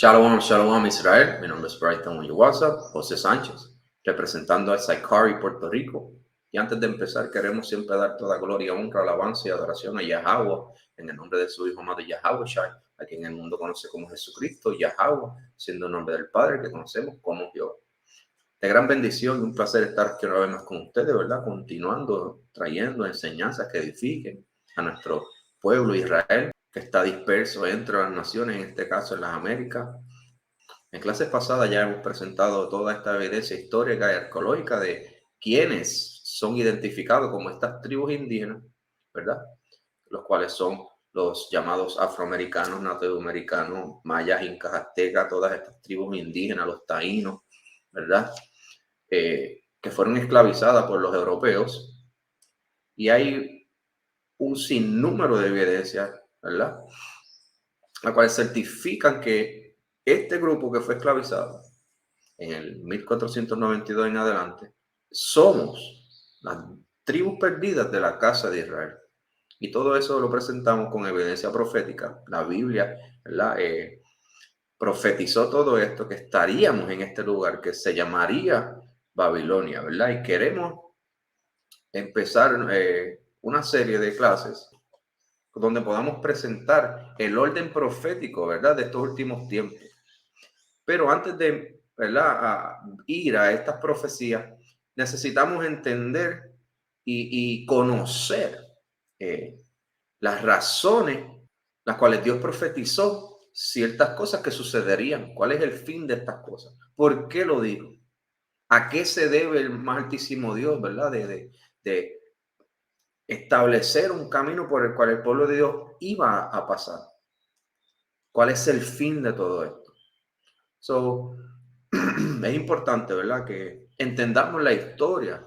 Shalom, Shalom Israel. Mi nombre es Brighton Oyewasa, José Sánchez, representando a Saicari, Puerto Rico. Y antes de empezar, queremos siempre dar toda gloria, honra, alabanza y adoración a Yahweh, en el nombre de su Hijo amado Yahweh Shai, a quien el mundo conoce como Jesucristo, Yahweh, siendo el nombre del Padre que conocemos como Dios. De gran bendición y un placer estar aquí una vez más con ustedes, ¿verdad? Continuando, trayendo enseñanzas que edifiquen a nuestro pueblo Israel, que está disperso entre las naciones, en este caso en las Américas. En clases pasadas ya hemos presentado toda esta evidencia histórica y arqueológica de quienes son identificados como estas tribus indígenas, ¿verdad? Los cuales son los llamados afroamericanos, nativoamericanos, mayas, incas, aztecas, todas estas tribus indígenas, los taínos, ¿verdad? Que fueron esclavizadas por los europeos. Y hay un sinnúmero de evidencias, ¿verdad? Las cuales certifican que este grupo que fue esclavizado en el 1492 en adelante, somos las tribus perdidas de la casa de Israel. Y todo eso lo presentamos con evidencia profética. La Biblia, ¿verdad? Profetizó todo esto, que estaríamos en este lugar que se llamaría Babilonia, ¿verdad? Y queremos empezar una serie de clases donde podamos presentar el orden profético, ¿verdad? De estos últimos tiempos. Pero antes de, ¿verdad?, ir a estas profecías, necesitamos entender y conocer las razones las cuales Dios profetizó ciertas cosas que sucederían. ¿Cuál es el fin de estas cosas? ¿Por qué lo dijo? ¿A qué se debe el más altísimo Dios, ¿verdad? De establecer un camino por el cual el pueblo de Dios iba a pasar. ¿Cuál es el fin de todo esto? Es importante, ¿verdad?, que entendamos la historia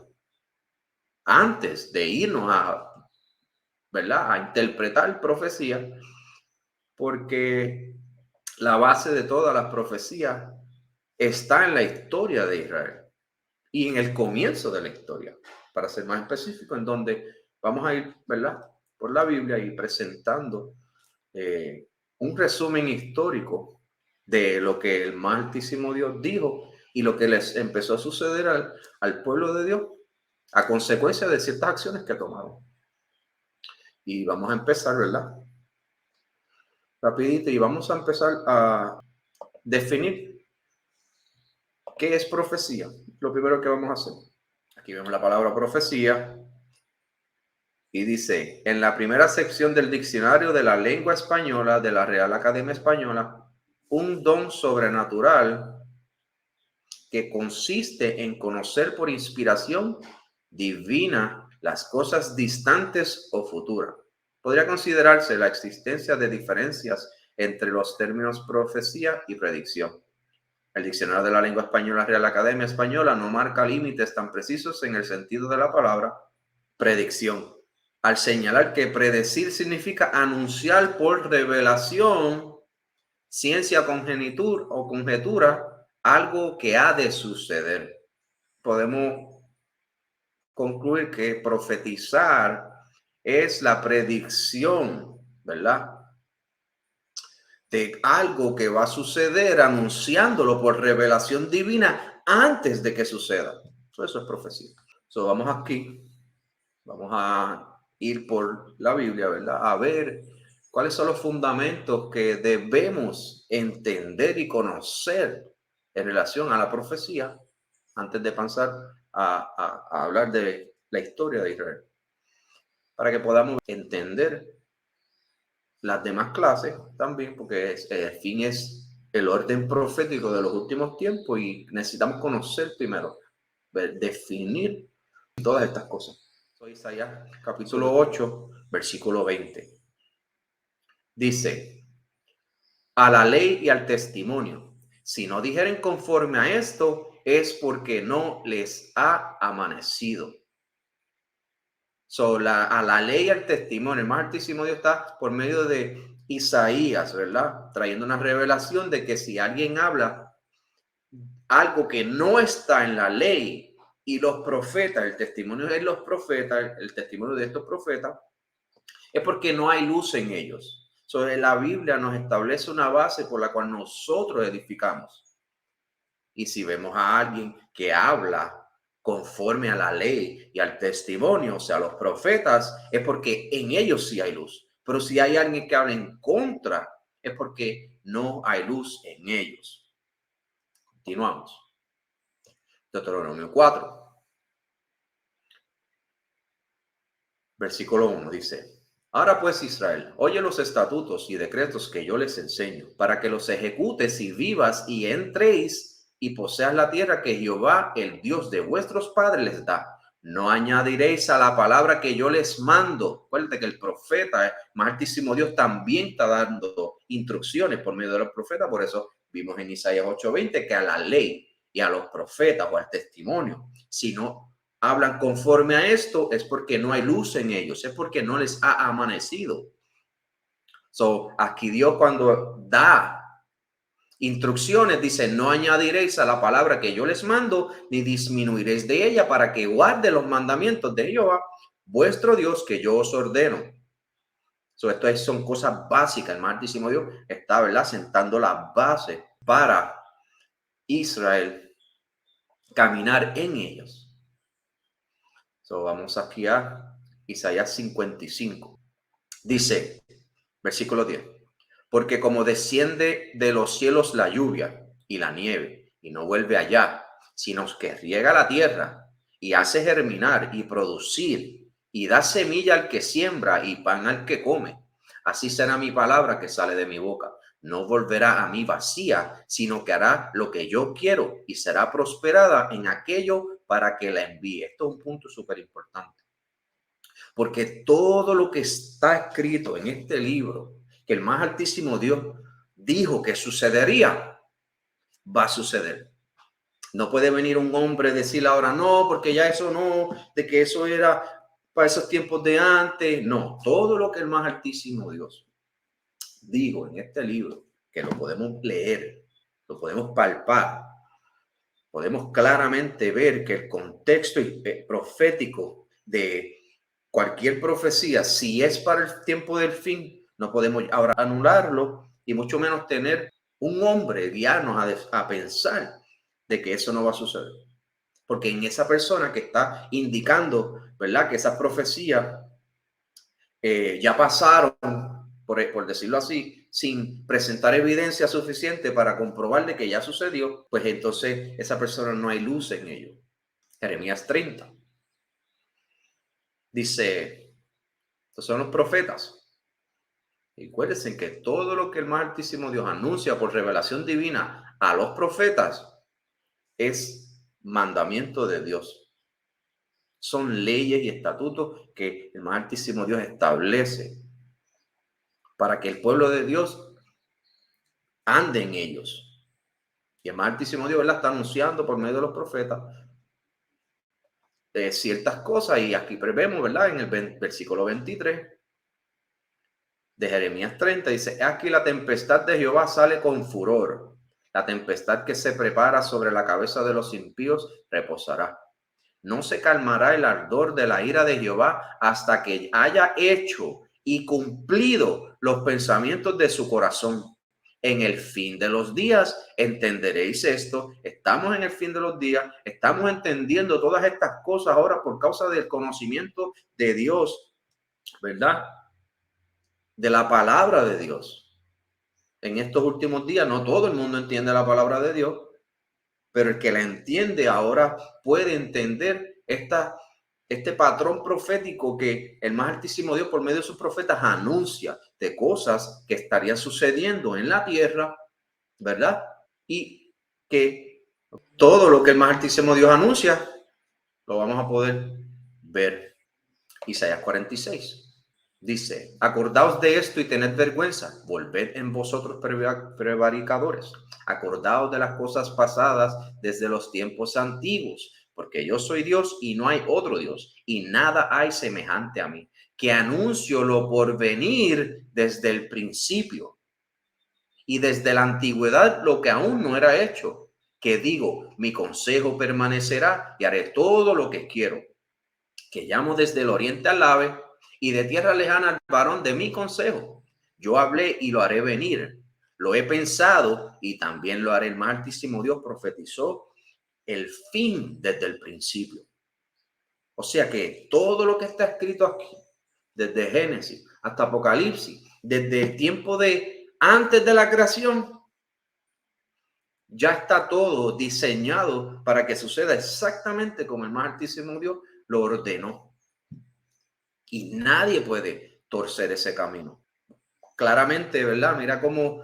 antes de irnos ¿verdad?, a interpretar profecía, porque la base de todas las profecías está en la historia de Israel y en el comienzo de la historia, para ser más específico, en donde vamos a ir, ¿verdad?, por la Biblia y presentando un resumen histórico de lo que el más altísimo Dios dijo y lo que les empezó a suceder al pueblo de Dios a consecuencia de ciertas acciones que tomaron. Y vamos a empezar, ¿verdad?, rapidito, y vamos a empezar a definir qué es profecía. Lo primero que vamos a hacer, aquí vemos la palabra profecía y dice, en la primera sección del diccionario de la lengua española de la Real Academia Española, un don sobrenatural que consiste en conocer por inspiración divina las cosas distantes o futuras. Podría considerarse la existencia de diferencias entre los términos profecía y predicción. El diccionario de la lengua española Real Academia Española no marca límites tan precisos en el sentido de la palabra predicción, al señalar que predecir significa anunciar por revelación, ciencia o conjetura, algo que ha de suceder. Podemos concluir que profetizar es la predicción, ¿verdad?, de algo que va a suceder, anunciándolo por revelación divina antes de que suceda. Eso es profecía. Vamos aquí, vamos a ir por la Biblia, ¿verdad?, a ver cuáles son los fundamentos que debemos entender y conocer en relación a la profecía antes de pasar a hablar de la historia de Israel, para que podamos entender las demás clases también, porque el fin es el orden profético de los últimos tiempos y necesitamos conocer primero, definir todas estas cosas. Isaías capítulo 8, versículo 20. Dice, a la ley y al testimonio, si no dijeren conforme a esto, es porque no les ha amanecido. A la ley y al testimonio, el más altísimo Dios está por medio de Isaías, ¿verdad?, trayendo una revelación de que si alguien habla algo que no está en la ley y los profetas, el testimonio de los profetas, el testimonio de estos profetas, es porque no hay luz en ellos. Sobre la Biblia nos establece una base por la cual nosotros edificamos. Y si vemos a alguien que habla conforme a la ley y al testimonio, o sea, los profetas, es porque en ellos sí hay luz. Pero si hay alguien que habla en contra, es porque no hay luz en ellos. Continuamos. Deuteronomio 4, versículo 1 dice: Ahora pues, Israel, oye los estatutos y decretos que yo les enseño, para que los ejecutes y vivas y entréis y poseas la tierra que Jehová, el Dios de vuestros padres, les da. No añadiréis a la palabra que yo les mando. Acuérdate que el profeta, más altísimo Dios, también está dando instrucciones por medio de los profetas. Por eso vimos en Isaías 8:20 que a la ley y a los profetas o al testimonio, si no hablan conforme a esto, es porque no hay luz en ellos, es porque no les ha amanecido. So, aquí Dios, cuando da instrucciones, dice: no añadiréis a la palabra que yo les mando, ni disminuiréis de ella, para que guarde los mandamientos de Jehová, vuestro Dios, que yo os ordeno. So, esto son cosas básicas. El más altísimo Dios está, ¿verdad?, sentando las bases para Israel caminar en ellos. So, vamos aquí a Isaías 55. Dice, versículo 10: Porque como desciende de los cielos la lluvia y la nieve, y no vuelve allá, sino que riega la tierra y hace germinar y producir, y da semilla al que siembra y pan al que come, así será mi palabra que sale de mi boca. No volverá a mí vacía, sino que hará lo que yo quiero y será prosperada en aquello para que la envíe. Esto es un punto súper importante, porque todo lo que está escrito en este libro, que el más altísimo Dios dijo que sucedería, va a suceder. No puede venir un hombre y decir ahora no, porque ya eso no, de que eso era para esos tiempos de antes. No, todo lo que el más altísimo Dios dijo en este libro, que lo podemos leer, lo podemos palpar, podemos claramente ver que el contexto profético de cualquier profecía, si es para el tiempo del fin, no podemos ahora anularlo, y mucho menos tener un hombre guiarnos a pensar de que eso no va a suceder. Porque en esa persona que está indicando, ¿verdad?, que esas profecías ya pasaron, por decirlo así, sin presentar evidencia suficiente para comprobar de que ya sucedió, pues entonces esa persona no hay luz en ello. Jeremías 30 dice: estos son los profetas. Y acuérdense que todo lo que el más altísimo Dios anuncia por revelación divina a los profetas es mandamiento de Dios. Son leyes y estatutos que el más altísimo Dios establece para que el pueblo de Dios ande en ellos. Y el más altísimo Dios, ¿verdad?, está anunciando por medio de los profetas ciertas cosas. Y aquí vemos, ¿verdad?, en el versículo 23 de Jeremías 30, dice: aquí la tempestad de Jehová sale con furor, la tempestad que se prepara sobre la cabeza de los impíos reposará. No se calmará el ardor de la ira de Jehová hasta que haya hecho y cumplido los pensamientos de su corazón. En el fin de los días entenderéis esto. Estamos en el fin de los días, estamos entendiendo todas estas cosas ahora por causa del conocimiento de Dios, ¿verdad?, de la palabra de Dios. En estos últimos días no todo el mundo entiende la palabra de Dios, pero el que la entiende ahora puede entender este patrón profético que el más altísimo Dios por medio de sus profetas anuncia de cosas que estarían sucediendo en la tierra, ¿verdad? Y que todo lo que el más altísimo Dios anuncia lo vamos a poder ver. Isaías 46 dice: acordaos de esto y tened vergüenza, volved en vosotros prevaricadores, acordaos de las cosas pasadas desde los tiempos antiguos, porque yo soy Dios y no hay otro Dios, y nada hay semejante a mí, que anuncio lo por venir desde el principio y desde la antigüedad lo que aún no era hecho, que digo, mi consejo permanecerá y haré todo lo que quiero, que llamo desde el oriente al ave y de tierra lejana al varón de mi consejo. Yo hablé y lo haré venir. Lo he pensado y también lo haré. El más altísimo Dios profetizó el fin desde el principio. O sea que todo lo que está escrito aquí, desde Génesis hasta Apocalipsis, desde el tiempo de antes de la creación, ya está todo diseñado para que suceda exactamente como el más altísimo Dios lo ordenó. Y nadie puede torcer ese camino. Claramente, ¿verdad? Mira cómo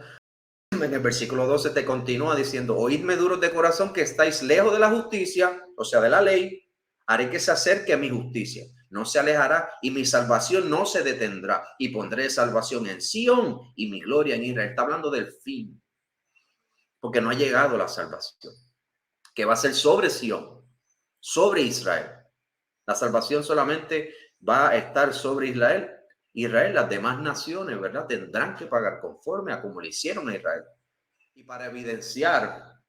en el versículo 12 te continúa diciendo: oídme duros de corazón que estáis lejos de la justicia, o sea, de la ley, haré que se acerque a mi justicia. No se alejará y mi salvación no se detendrá. Y pondré salvación en Sión y mi gloria en Israel. Está hablando del fin, porque no ha llegado la salvación, que va a ser sobre Sión, sobre Israel. La salvación solamente va a estar sobre Israel. Israel, las demás naciones, ¿verdad? Tendrán que pagar conforme a como le hicieron a Israel. Y para evidenciar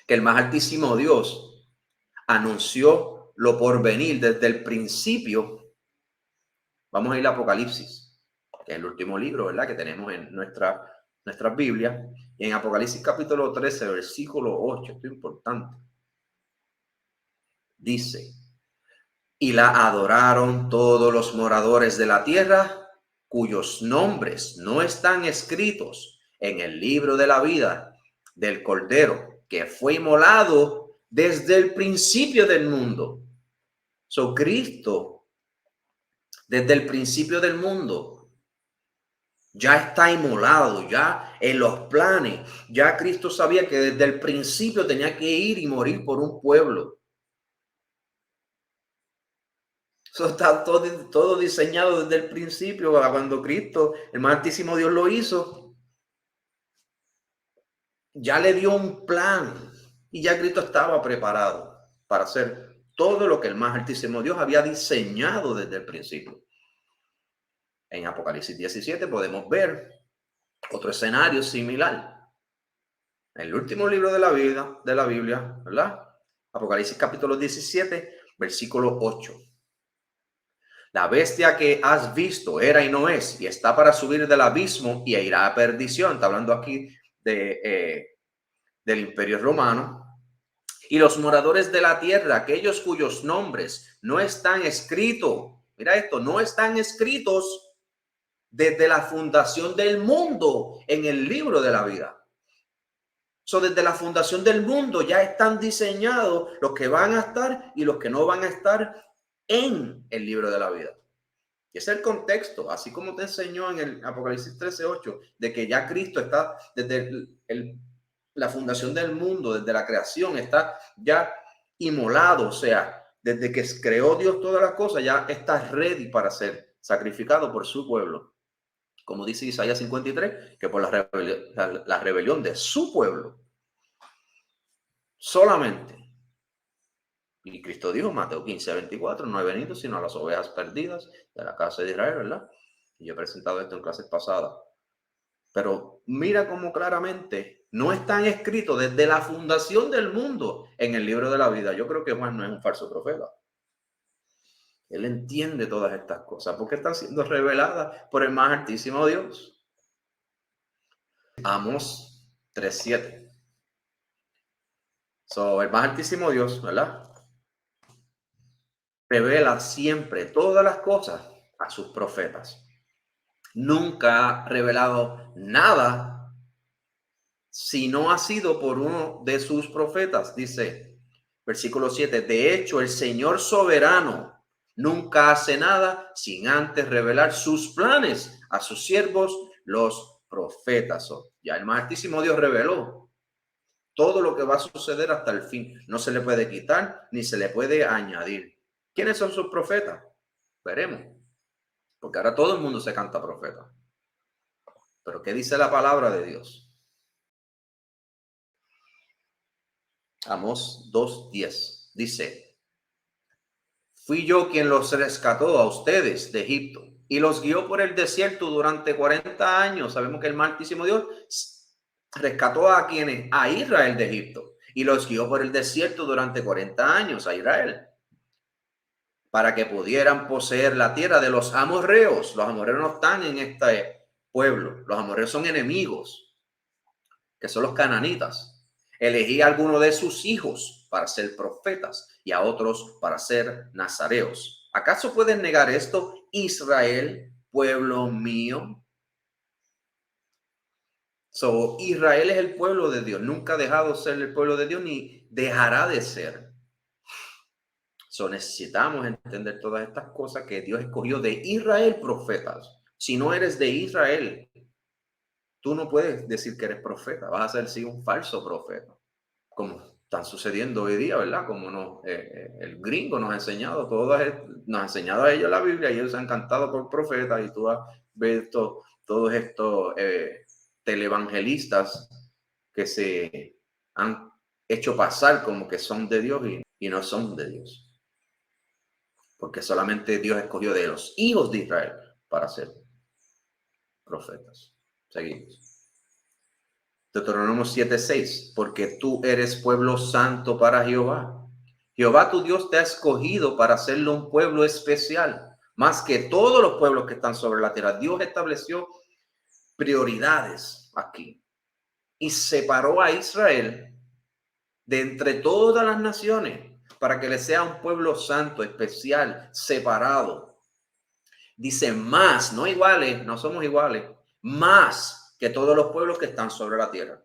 que el más altísimo Dios anunció lo por venir desde el principio, vamos a ir a Apocalipsis, que es el último libro, ¿verdad?, que tenemos en nuestra Biblia. Y en Apocalipsis capítulo 13, versículo 8, esto es importante. Dice: y la adoraron todos los moradores de la tierra, cuyos nombres no están escritos en el libro de la vida del Cordero, que fue inmolado desde el principio del mundo. So, Cristo, desde el principio del mundo, ya está inmolado, ya en los planes. Ya Cristo sabía que desde el principio tenía que ir y morir por un pueblo. Eso está todo diseñado desde el principio. Cuando Cristo, el más altísimo Dios, lo hizo, ya le dio un plan y ya Cristo estaba preparado para hacer todo lo que el más altísimo Dios había diseñado desde el principio. En Apocalipsis 17 podemos ver otro escenario similar. El último libro de la Biblia, ¿verdad? Apocalipsis capítulo 17, versículo 8. La bestia que has visto era y no es, y está para subir del abismo y irá a perdición. Está hablando aquí del Imperio Romano. Y los moradores de la tierra, aquellos cuyos nombres no están escritos, mira esto, no están escritos desde la fundación del mundo en el libro de la vida. Desde la fundación del mundo ya están diseñados los que van a estar y los que no van a estar en el libro de la vida. Y ese es el contexto, así como te enseñó en el Apocalipsis 13:8, de que ya Cristo está desde la fundación del mundo, desde la creación, está ya inmolado, o sea, desde que creó Dios todas las cosas, ya está ready para ser sacrificado por su pueblo. Como dice Isaías 53, que por la rebelión de su pueblo solamente. Y Cristo dijo, Mateo 15:24, no he venido sino a las ovejas perdidas de la casa de Israel, ¿verdad? Y yo he presentado esto en clases pasadas. Pero mira cómo claramente no están escritos desde la fundación del mundo en el libro de la vida. Yo creo que Juan no es un falso profeta. Él entiende todas estas cosas porque están siendo reveladas por el más altísimo Dios. Amós 3:7. El más altísimo Dios, ¿verdad?, revela siempre todas las cosas a sus profetas. Nunca ha revelado nada si no ha sido por uno de sus profetas. Dice, versículo 7, de hecho, el Señor soberano nunca hace nada sin antes revelar sus planes a sus siervos, los profetas. Ya el más altísimo Dios reveló todo lo que va a suceder hasta el fin. No se le puede quitar ni se le puede añadir. ¿Quiénes son sus profetas? Veremos. Porque ahora todo el mundo se canta profeta. Pero ¿qué dice la palabra de Dios? Amós 2:10 dice, fui yo quien los rescató a ustedes de Egipto y los guió por el desierto durante 40 años. Sabemos que el más altísimo Dios rescató a quienes, a Israel de Egipto, y los guió por el desierto durante 40 años a Israel, para que pudieran poseer la tierra de los amorreos. Los amorreos no están en pueblo. Los amorreos son enemigos, que son los cananitas. Elegí a algunos de sus hijos para ser profetas y a otros para ser nazareos. ¿Acaso pueden negar esto, Israel, pueblo mío? So, Israel es el pueblo de Dios. Nunca ha dejado de ser el pueblo de Dios ni dejará de ser. So, necesitamos entender todas estas cosas, que Dios escogió de Israel profetas. Si no eres de Israel, tú no puedes decir que eres profeta. Vas a ser sí un falso profeta, como está sucediendo hoy día, ¿verdad? Como el gringo nos ha enseñado, nos ha enseñado a ellos la Biblia y ellos se han cantado por profetas, y tú has visto todos estos televangelistas que se han hecho pasar como que son de Dios y no son de Dios. Porque solamente Dios escogió de los hijos de Israel para ser profetas. Seguimos. Deuteronomio 7:6, porque tú eres pueblo santo para Jehová. Jehová tu Dios te ha escogido para hacerlo un pueblo especial, más que todos los pueblos que están sobre la tierra. Dios estableció prioridades aquí y separó a Israel de entre todas las naciones para que le sea un pueblo santo, especial, separado. Dice más, no iguales, no somos iguales, más que todos los pueblos que están sobre la tierra.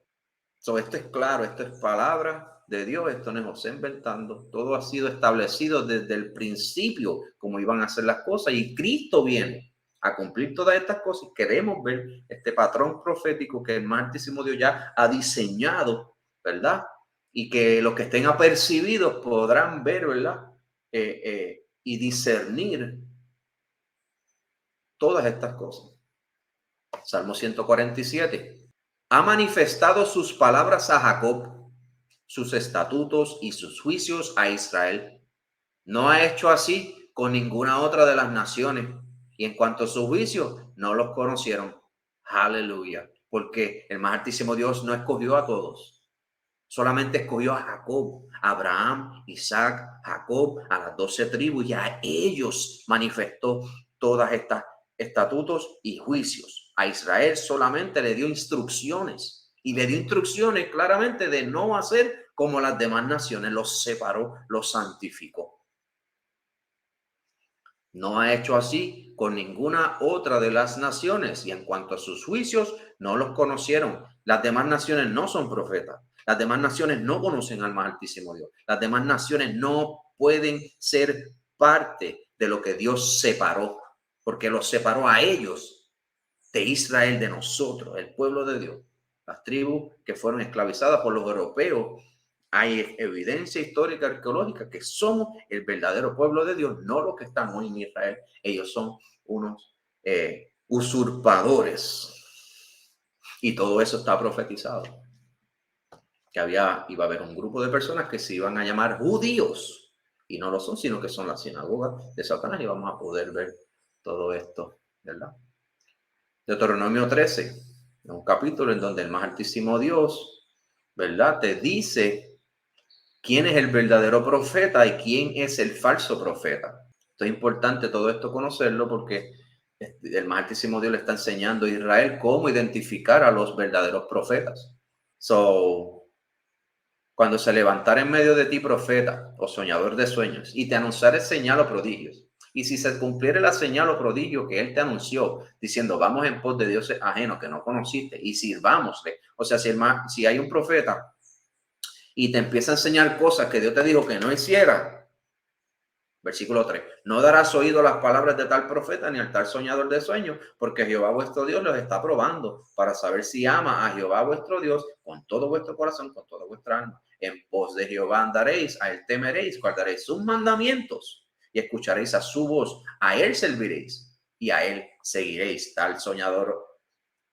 So, esto es claro, esto es palabra de Dios, esto no es José inventando. Todo ha sido establecido desde el principio, cómo iban a hacer las cosas, y Cristo viene a cumplir todas estas cosas. Queremos ver este patrón profético que el más altísimo Dios ya ha diseñado, ¿verdad? Y que los que estén apercibidos podrán ver, ¿verdad? Y discernir todas estas cosas. Salmo 147. Ha manifestado sus palabras a Jacob, sus estatutos y sus juicios a Israel. No ha hecho así con ninguna otra de las naciones. Y en cuanto a sus juicios, no los conocieron. Aleluya. Porque el más altísimo Dios no escogió a todos. Solamente escogió a Jacob, a Abraham, Isaac, Jacob, a las 12 tribus, y a ellos manifestó todas estas estatutos y juicios. A Israel solamente le dio instrucciones, y le dio instrucciones claramente de no hacer como las demás naciones. Los separó, los santificó. No ha hecho así con ninguna otra de las naciones, y en cuanto a sus juicios, no los conocieron. Las demás naciones no son profetas. Las demás naciones no conocen al más altísimo Dios. Las demás naciones no pueden ser parte de lo que Dios separó, porque los separó a ellos de Israel, de nosotros, el pueblo de Dios. Las tribus que fueron esclavizadas por los europeos, hay evidencia histórica, arqueológica, que somos el verdadero pueblo de Dios, no los que están hoy en Israel. Ellos son unos usurpadores. Y todo eso está profetizado. Que iba a haber un grupo de personas que se iban a llamar judíos. Y no lo son, sino que son las sinagogas de Satanás. Y vamos a poder ver todo esto, ¿verdad? Deuteronomio 13, un capítulo en donde el más altísimo Dios, ¿verdad?, te dice quién es el verdadero profeta y quién es el falso profeta. Esto es importante todo esto conocerlo, porque el más altísimo Dios le está enseñando a Israel cómo identificar a los verdaderos profetas. Cuando se levantara en medio de ti profeta o soñador de sueños y te anunciare señal o prodigios, y si se cumpliere la señal o prodigio que él te anunció, diciendo vamos en pos de dioses ajenos que no conociste y sirvámosle. O sea, si hay un profeta y te empieza a enseñar cosas que Dios te dijo que no hiciera, versículo 3, no darás oído a las palabras de tal profeta ni al tal soñador de sueños, porque Jehová vuestro Dios los está probando para saber si ama a Jehová vuestro Dios con todo vuestro corazón, con toda vuestra alma. En pos de Jehová andaréis, a él temeréis, guardaréis sus mandamientos y escucharéis a su voz, a él serviréis y a él seguiréis. Tal soñador,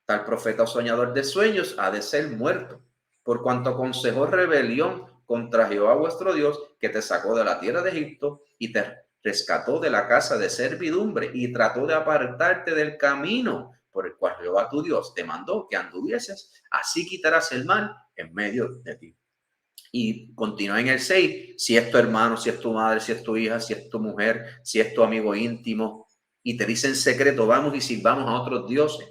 tal profeta o soñador de sueños ha de ser muerto, por cuanto aconsejó rebelión contra Jehová vuestro Dios, que te sacó de la tierra de Egipto y te rescató de la casa de servidumbre y trató de apartarte del camino por el cual Jehová tu Dios te mandó que anduvieses. Así quitarás el mal en medio de ti. Y continúa en el 6, si es tu hermano, si es tu madre, si es tu hija, si es tu mujer, si es tu amigo íntimo, y te dice en secreto, vamos y sirvamos a otros dioses,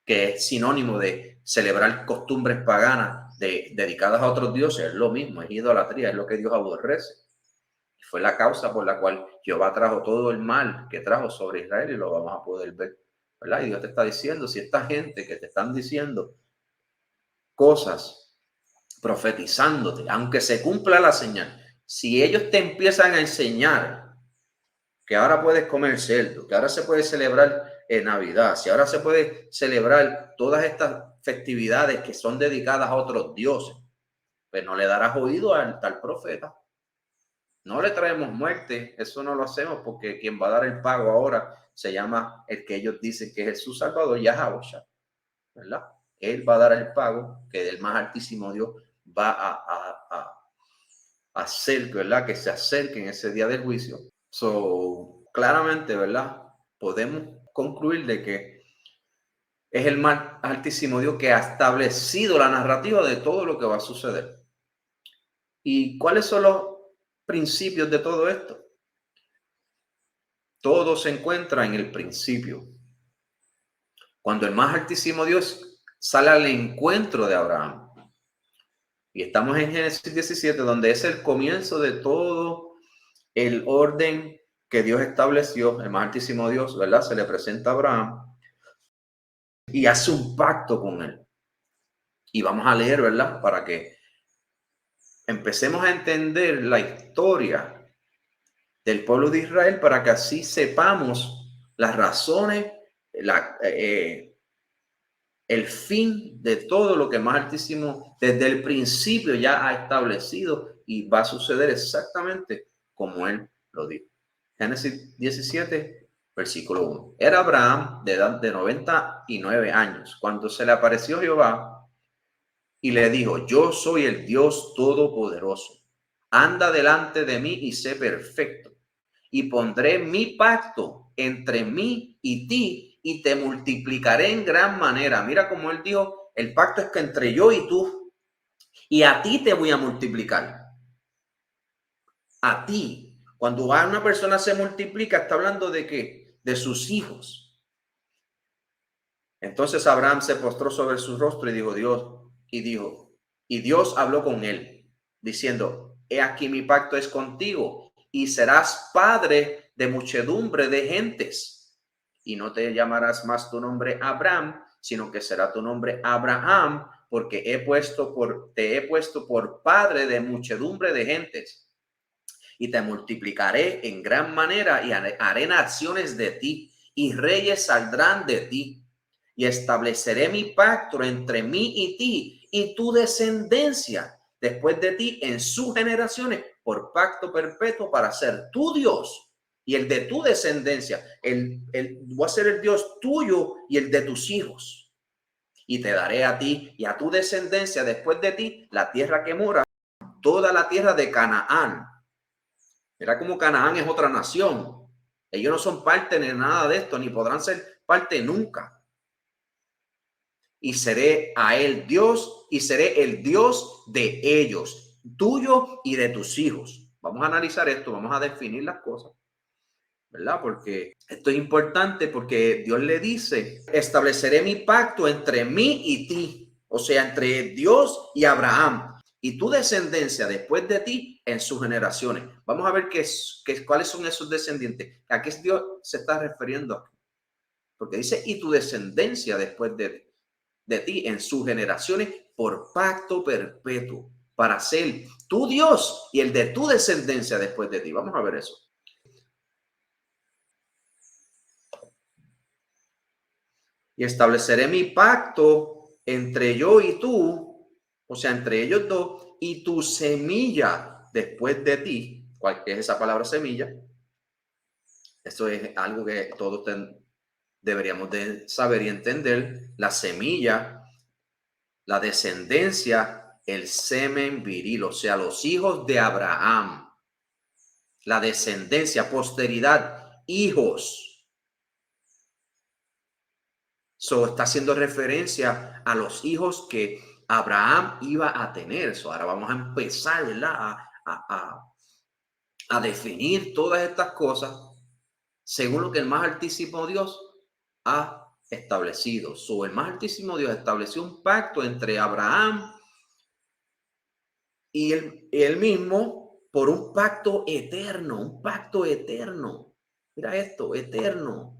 que es sinónimo de celebrar costumbres paganas dedicadas a otros dioses, es lo mismo, es idolatría, es lo que Dios aborrece. Y fue la causa por la cual Jehová trajo todo el mal que trajo sobre Israel, y lo vamos a poder ver, ¿verdad? Y Dios te está diciendo, si esta gente que te están diciendo cosas, profetizándote, aunque se cumpla la señal, si ellos te empiezan a enseñar que ahora puedes comer cerdo, que ahora se puede celebrar Navidad, si ahora se puede celebrar todas estas festividades que son dedicadas a otros dioses, pues no le darás oído al tal profeta. No le traemos muerte, eso no lo hacemos, porque quien va a dar el pago ahora se llama el que ellos dicen que es su Salvador, Yahweh, ¿verdad? Él va a dar el pago que del más altísimo Dios va a hacer, ¿verdad? Que se acerque en ese día del juicio. So, claramente, ¿verdad? Podemos concluir de que es el más altísimo Dios que ha establecido la narrativa de todo lo que va a suceder. ¿Y cuáles son los principios de todo esto? Todo se encuentra en el principio. Cuando el más altísimo Dios sale al encuentro de Abraham. Y estamos en Génesis 17, donde es el comienzo de todo el orden que Dios estableció. El más altísimo Dios, ¿verdad? Se le presenta a Abraham y hace un pacto con él. Y vamos a leer, ¿verdad? Para que empecemos a entender la historia del pueblo de Israel, para que así sepamos las razones, el fin de todo lo que más altísimo desde el principio ya ha establecido, y va a suceder exactamente como él lo dijo. Génesis 17, versículo 1. Era Abraham de edad de 99 años cuando se le apareció Jehová y le dijo: yo soy el Dios todopoderoso. Anda delante de mí y sé perfecto, y pondré mi pacto entre mí y ti, y te multiplicaré en gran manera. Mira cómo él dijo, el pacto es que entre yo y tú, y a ti te voy a multiplicar. A ti. Cuando una persona se multiplica, está hablando de qué? De sus hijos. Entonces Abraham se postró sobre su rostro y dijo, y Dios habló con él, diciendo: he aquí mi pacto es contigo, y serás padre de muchedumbre de gentes, y no te llamarás más tu nombre Abraham, sino que será tu nombre Abraham, porque te he puesto por padre de muchedumbre de gentes, y te multiplicaré en gran manera, y haré naciones de ti, y reyes saldrán de ti. Y estableceré mi pacto entre mí y ti y tu descendencia después de ti en sus generaciones, por pacto perpetuo, para ser tu Dios y el de tu descendencia. Voy a ser el Dios tuyo y el de tus hijos. Y te daré a ti y a tu descendencia después de ti la tierra que mora, toda la tierra de Canaán. Mira cómo Canaán es otra nación. Ellos no son parte de nada de esto, ni podrán ser parte nunca. Y seré a él Dios, y seré el Dios de ellos, tuyo y de tus hijos. Vamos a analizar esto, vamos a definir las cosas, ¿verdad? Porque esto es importante, porque Dios le dice: estableceré mi pacto entre mí y ti, o sea, entre Dios y Abraham, y tu descendencia después de ti en sus generaciones. Vamos a ver cuáles son esos descendientes. ¿A qué Dios se está refiriendo aquí? Porque dice: y tu descendencia después de ti en sus generaciones, por pacto perpetuo, para ser tu Dios y el de tu descendencia después de ti. Vamos a ver eso. Y estableceré mi pacto entre yo y tú, o sea, entre ellos dos, y tu semilla después de ti. ¿Cuál es esa palabra semilla? Esto es algo que todos deberíamos de saber y entender. La semilla, la descendencia, el semen viril, o sea, los hijos de Abraham, la descendencia, posteridad, hijos. Está haciendo referencia a los hijos que Abraham iba a tener. Ahora vamos a empezar, ¿verdad? A definir todas estas cosas según lo que el más altísimo Dios ha establecido. El más altísimo Dios estableció un pacto entre Abraham y él mismo por un pacto eterno, un pacto eterno. Mira esto, eterno.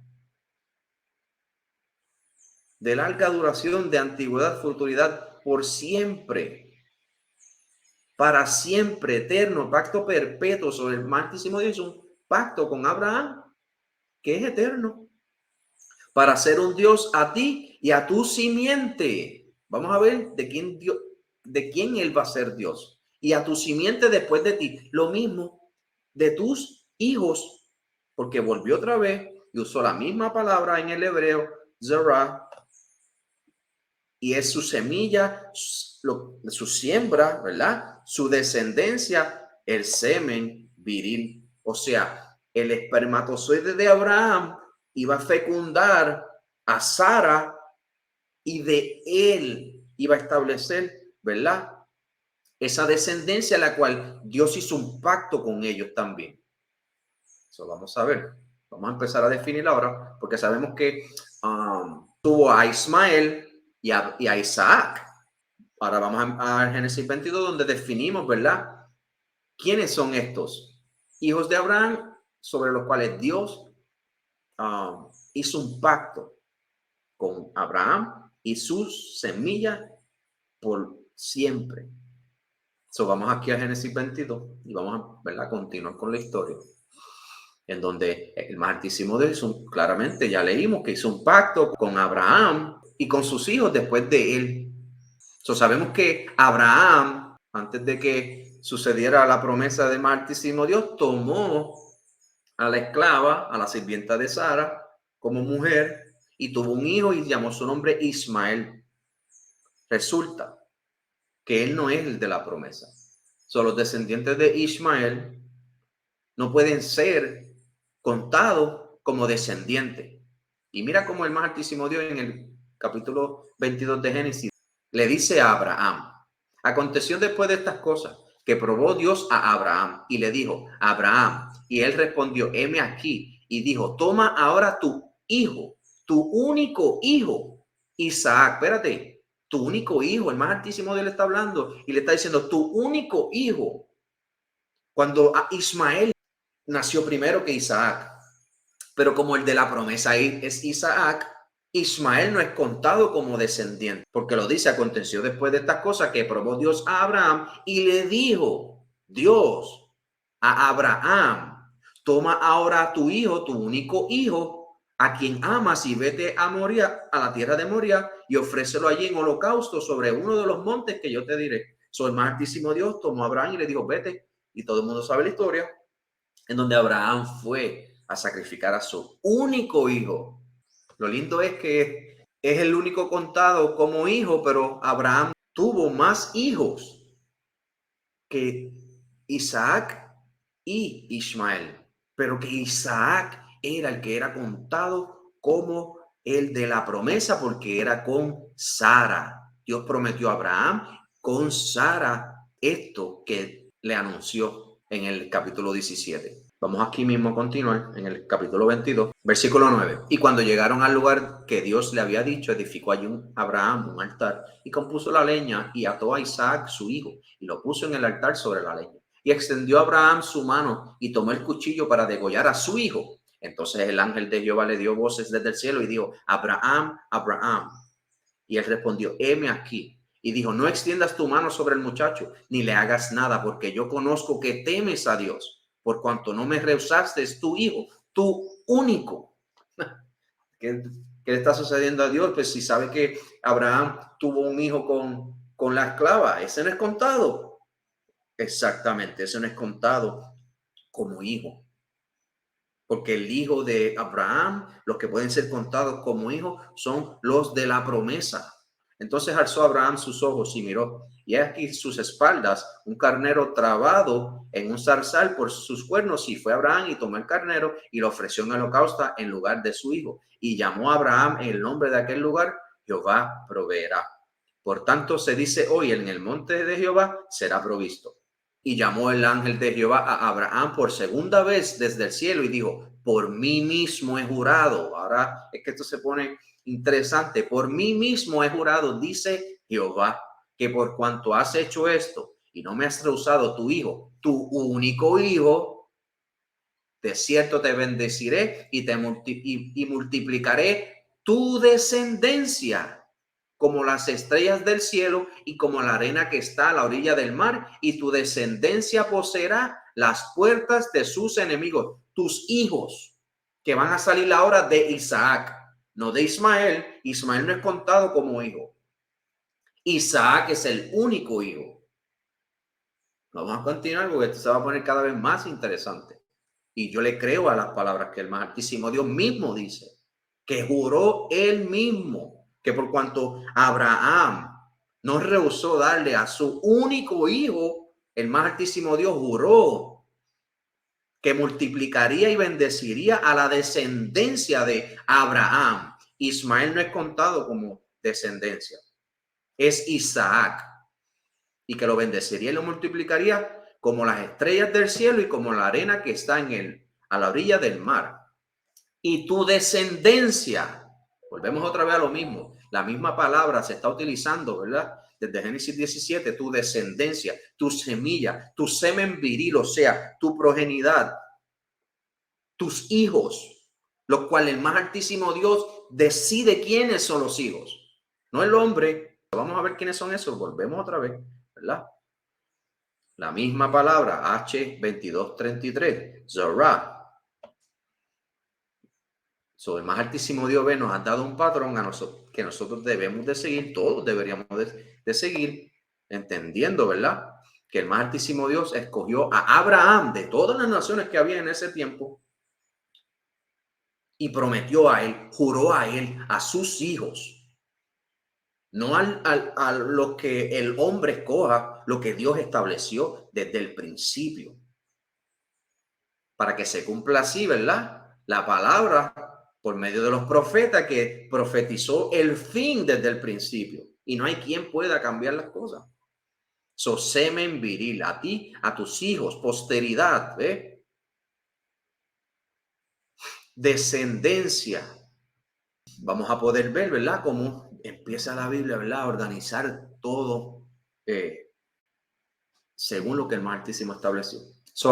De larga duración, de antigüedad, futuridad, por siempre, para siempre, eterno, pacto perpetuo sobre el más altísimo Dios, un pacto con Abraham que es eterno, para ser un Dios a ti y a tu simiente. Vamos a ver de quién él va a ser Dios. Y a tu simiente después de ti. Lo mismo de tus hijos, porque volvió otra vez y usó la misma palabra en el hebreo, zerah, y es su semilla, su siembra, ¿verdad? Su descendencia, el semen viril. O sea, el espermatozoide de Abraham iba a fecundar a Sara y de él iba a establecer, ¿verdad? Esa descendencia a la cual Dios hizo un pacto con ellos también. Eso vamos a ver. Vamos a empezar a definir ahora, porque sabemos que tuvo a Ismael y a Isaac. Ahora vamos a Génesis 22, donde definimos, ¿verdad? ¿Quiénes son estos hijos de Abraham sobre los cuales Dios hizo un pacto con Abraham y sus semillas por siempre? Vamos aquí a Génesis 22 y vamos a, ¿verdad?, continuar con la historia, en donde el más altísimo Dios hizo claramente, ya leímos que hizo un pacto con Abraham y con sus hijos después de él. Sabemos que Abraham, antes de que sucediera la promesa del más altísimo Dios, tomó a la esclava, a la sirvienta de Sara, como mujer y tuvo un hijo y llamó su nombre Ismael. Resulta que él no es el de la promesa. Los descendientes de Ismael no pueden ser contados como descendientes. Y mira cómo el más altísimo Dios en el capítulo 22 de Génesis le dice a Abraham: aconteció después de estas cosas que probó Dios a Abraham y le dijo: Abraham. Y él respondió: heme aquí. Y dijo: toma ahora tu hijo, tu único hijo, Isaac. Espérate, tu único hijo. El más altísimo Dios le está hablando y le está diciendo: tu único hijo. Cuando Ismael nació primero que Isaac, pero como el de la promesa es Isaac, Ismael no es contado como descendiente, porque lo dice: aconteció después de estas cosas que probó Dios a Abraham y le dijo Dios a Abraham: toma ahora a tu hijo, tu único hijo, a quien amas, y vete a Moria, a la tierra de Moria, y ofrécelo allí en holocausto sobre uno de los montes que yo te diré. El más altísimo Dios tomó a Abraham y le dijo: vete. Y todo el mundo sabe la historia, en donde Abraham fue a sacrificar a su único hijo. Lo lindo es que es el único contado como hijo, pero Abraham tuvo más hijos que Isaac y Ismael, pero que Isaac era el que era contado como el de la promesa, porque era con Sara. Dios prometió a Abraham con Sara esto que le anunció en el capítulo 17. Vamos aquí mismo a continuar en el capítulo 22, versículo 9. Y cuando llegaron al lugar que Dios le había dicho, edificó allí Abraham un altar y compuso la leña y ató a Isaac su hijo y lo puso en el altar sobre la leña. Y extendió Abraham su mano y tomó el cuchillo para degollar a su hijo. Entonces el ángel de Jehová le dio voces desde el cielo y dijo: Abraham, Abraham. Y él respondió: heme aquí. Y dijo: no extiendas tu mano sobre el muchacho, ni le hagas nada, porque yo conozco que temes a Dios, por cuanto no me rehusaste tu hijo, tu único. ¿Qué le está sucediendo a Dios? Pues si sabe que Abraham tuvo un hijo con la esclava, ese no es contado. Exactamente, ese no es contado como hijo. Porque el hijo de Abraham, los que pueden ser contados como hijos, son los de la promesa. Entonces alzó Abraham sus ojos y miró, y aquí sus espaldas un carnero trabado en un zarzal por sus cuernos, y fue Abraham y tomó el carnero y lo ofreció en holocausto en lugar de su hijo. Y llamó a Abraham en el nombre de aquel lugar: Jehová proveerá. Por tanto se dice hoy: en el monte de Jehová será provisto. Y llamó el ángel de Jehová a Abraham por segunda vez desde el cielo y dijo: por mí mismo he jurado. Ahora es que esto se pone interesante. Por mí mismo he jurado, dice Jehová, que por cuanto has hecho esto y no me has rehusado tu hijo, tu único hijo, de cierto te bendeciré y multiplicaré tu descendencia como las estrellas del cielo y como la arena que está a la orilla del mar, y tu descendencia poseerá las puertas de sus enemigos. Tus hijos que van a salir ahora de Isaac, no de Ismael. Ismael no es contado como hijo. Isaac es el único hijo. Vamos a continuar porque esto se va a poner cada vez más interesante. Y yo le creo a las palabras que el más altísimo Dios mismo dice, que juró él mismo, que por cuanto Abraham no rehusó darle a su único hijo, el más altísimo Dios juró que multiplicaría y bendeciría a la descendencia de Abraham. Ismael no es contado como descendencia, es Isaac, y que lo bendeciría y lo multiplicaría como las estrellas del cielo y como la arena que está a la orilla del mar. Y tu descendencia, volvemos otra vez a lo mismo, la misma palabra se está utilizando, ¿verdad? Desde Génesis 17, tu descendencia, tu semilla, tu semen viril, o sea, tu progenidad, tus hijos, los cuales el más altísimo Dios decide quiénes son los hijos, no el hombre. Vamos a ver quiénes son esos, volvemos otra vez, ¿verdad? La misma palabra, H2233, Zorah. El más altísimo Dios nos ha dado un patrón a nosotros que nosotros debemos de seguir, todos deberíamos de seguir, entendiendo, ¿verdad? Que el más altísimo Dios escogió a Abraham de todas las naciones que había en ese tiempo y prometió a él, juró a él, a sus hijos, no a lo que el hombre escoja, lo que Dios estableció desde el principio, para que se cumpla así, ¿verdad? La palabra por medio de los profetas que profetizó el fin desde el principio. Y no hay quien pueda cambiar las cosas. Semen viril, a ti, a tus hijos, posteridad, ¿eh? Descendencia. Vamos a poder ver, ¿verdad? Cómo empieza la Biblia, ¿verdad? A organizar todo según lo que el más altísimo estableció.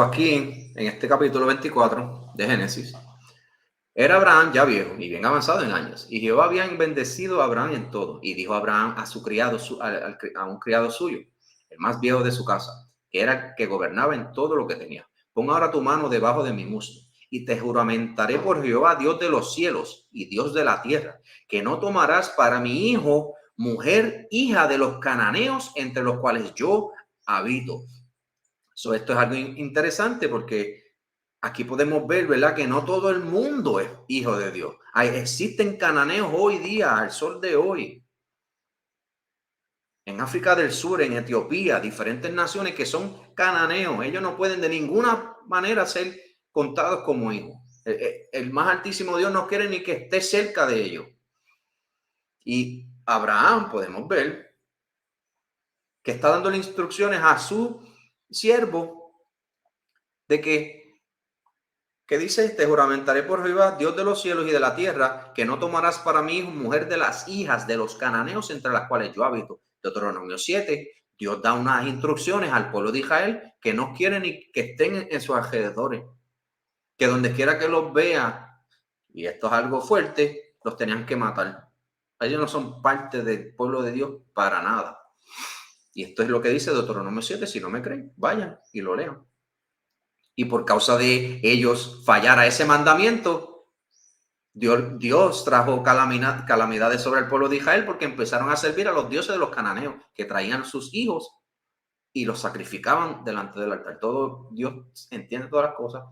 Aquí en este capítulo 24 de Génesis, era Abraham ya viejo y bien avanzado en años, y Jehová había bendecido a Abraham en todo. Y dijo Abraham a su criado, a un criado suyo, el más viejo de su casa, que era el que gobernaba en todo lo que tenía: pon ahora tu mano debajo de mi muslo, y te juramentaré por Jehová, Dios de los cielos y Dios de la tierra, que no tomarás para mi hijo mujer hija de los cananeos entre los cuales yo habito. Esto es algo interesante porque aquí podemos ver, ¿verdad?, que no todo el mundo es hijo de Dios. Existen cananeos hoy día, al sol de hoy. En África del Sur, en Etiopía, diferentes naciones que son cananeos. Ellos no pueden de ninguna manera ser contados como hijos. El más altísimo Dios no quiere ni que esté cerca de ellos. Y Abraham, podemos ver, que está dándole instrucciones a su siervo de que dice: te juramentaré por Jehová, Dios de los cielos y de la tierra, que no tomarás para mí mujer de las hijas de los cananeos entre las cuales yo habito. Deuteronomio 7, Dios da unas instrucciones al pueblo de Israel que no quieren ni que estén en sus alrededores, que donde quiera que los vea, y esto es algo fuerte, los tenían que matar. Ellos no son parte del pueblo de Dios para nada. Y esto es lo que dice Deuteronomio 7. Si no me creen, vayan y lo lean. Y por causa de ellos fallar a ese mandamiento, Dios trajo calamidades sobre el pueblo de Israel, porque empezaron a servir a los dioses de los cananeos, que traían sus hijos y los sacrificaban delante del altar. Todo Dios entiende todas las cosas.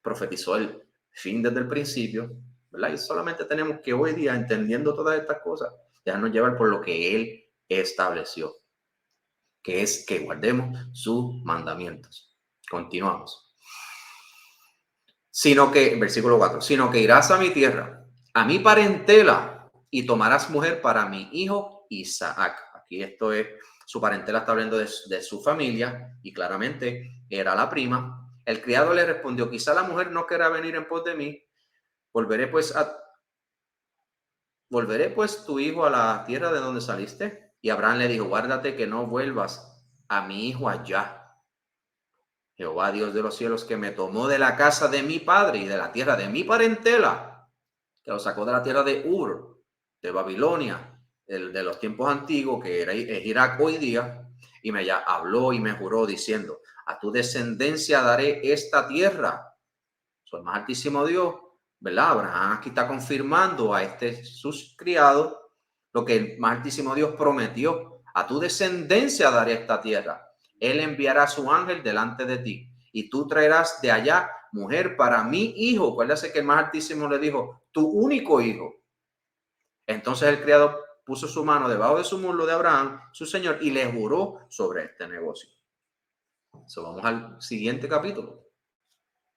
Profetizó el fin desde el principio, ¿verdad? Y solamente tenemos que hoy día, entendiendo todas estas cosas, dejarnos llevar por lo que Él estableció, que es que guardemos sus mandamientos. Continuamos. Versículo 4, sino que irás a mi tierra, a mi parentela, y tomarás mujer para mi hijo Isaac. Aquí su parentela está hablando de su familia, y claramente era la prima. El criado le respondió, quizá la mujer no querrá venir en pos de mí, volveré pues tu hijo a la tierra de donde saliste. Y Abraham le dijo, guárdate que no vuelvas a mi hijo allá. Jehová, Dios de los cielos, que me tomó de la casa de mi padre y de la tierra de mi parentela, que lo sacó de la tierra de Ur, de Babilonia, de los tiempos antiguos, que es Irak hoy día, y me habló y me juró diciendo, a tu descendencia daré esta tierra. Soy más altísimo Dios, ¿verdad? Abraham aquí está confirmando a sus criados lo que el más altísimo Dios prometió. A tu descendencia daré esta tierra. Él enviará a su ángel delante de ti y tú traerás de allá mujer para mi hijo. Acuérdate que el más altísimo le dijo, tu único hijo. Entonces el criado puso su mano debajo de su muslo de Abraham, su señor, y le juró sobre este negocio. So, vamos al siguiente capítulo.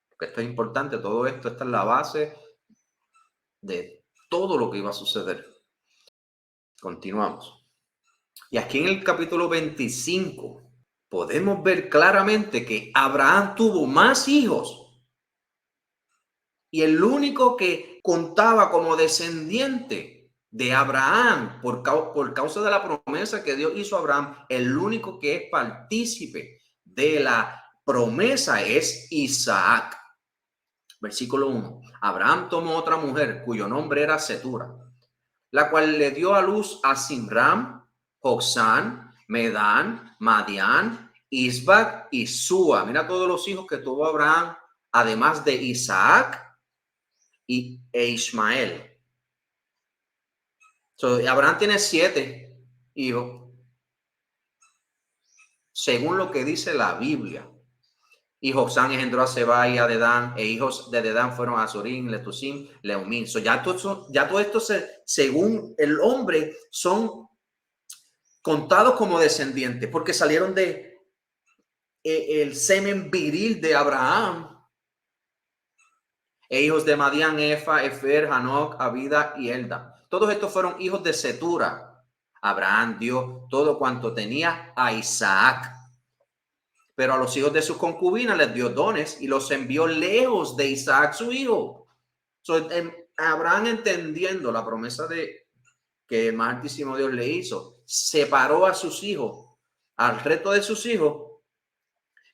Porque esto es importante, todo esto, esta es la base de todo lo que iba a suceder. Continuamos. Y aquí en el capítulo 25 podemos ver claramente que Abraham tuvo más hijos. Y el único que contaba como descendiente de Abraham por causa de la promesa que Dios hizo a Abraham, el único que es partícipe de la promesa es Isaac. Versículo 1. Abraham tomó otra mujer cuyo nombre era Setura, la cual le dio a luz a Simram, Joksán, Medán, Madián, Isbac y Sua. Mira todos los hijos que tuvo Abraham, además de Isaac e Ismael. Abraham tiene 7 hijos, según lo que dice la Biblia. Y Joksán engendró a Seba y a Dedán, e hijos de Dedán fueron a Azorín, Letusim, Leumín. Ya todo esto según el hombre, son contados como descendientes, porque salieron de el semen viril de Abraham. E hijos de Madián, Efa, Efer, Hanoc, Abida y Elda. Todos estos fueron hijos de Setura. Abraham dio todo cuanto tenía a Isaac. Pero a los hijos de sus concubinas les dio dones y los envió lejos de Isaac, su hijo. Abraham, entendiendo la promesa que el más altísimo Dios le hizo, separó a sus hijos, al resto de sus hijos,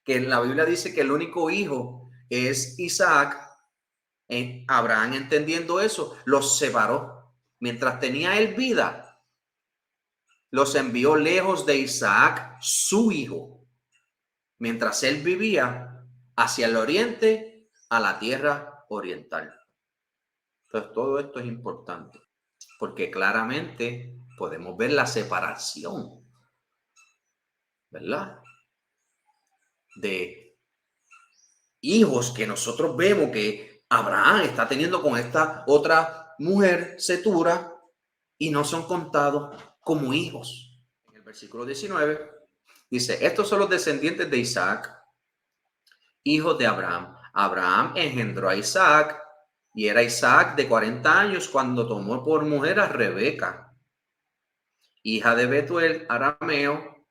que en la Biblia dice que el único hijo es Isaac. Abraham, entendiendo eso, los separó. Mientras tenía él vida, los envió lejos de Isaac, su hijo. Mientras él vivía hacia el oriente, a la tierra oriental. Entonces, todo esto es importante, porque claramente podemos ver la separación, ¿verdad? De hijos que nosotros vemos que Abraham está teniendo con esta otra mujer, Setura, y no son contados como hijos. En el versículo 19 dice, estos son los descendientes de Isaac, hijos de Abraham. Abraham engendró a Isaac, y era Isaac de 40 años cuando tomó por mujer a Rebeca, hija de Betuel, arameo,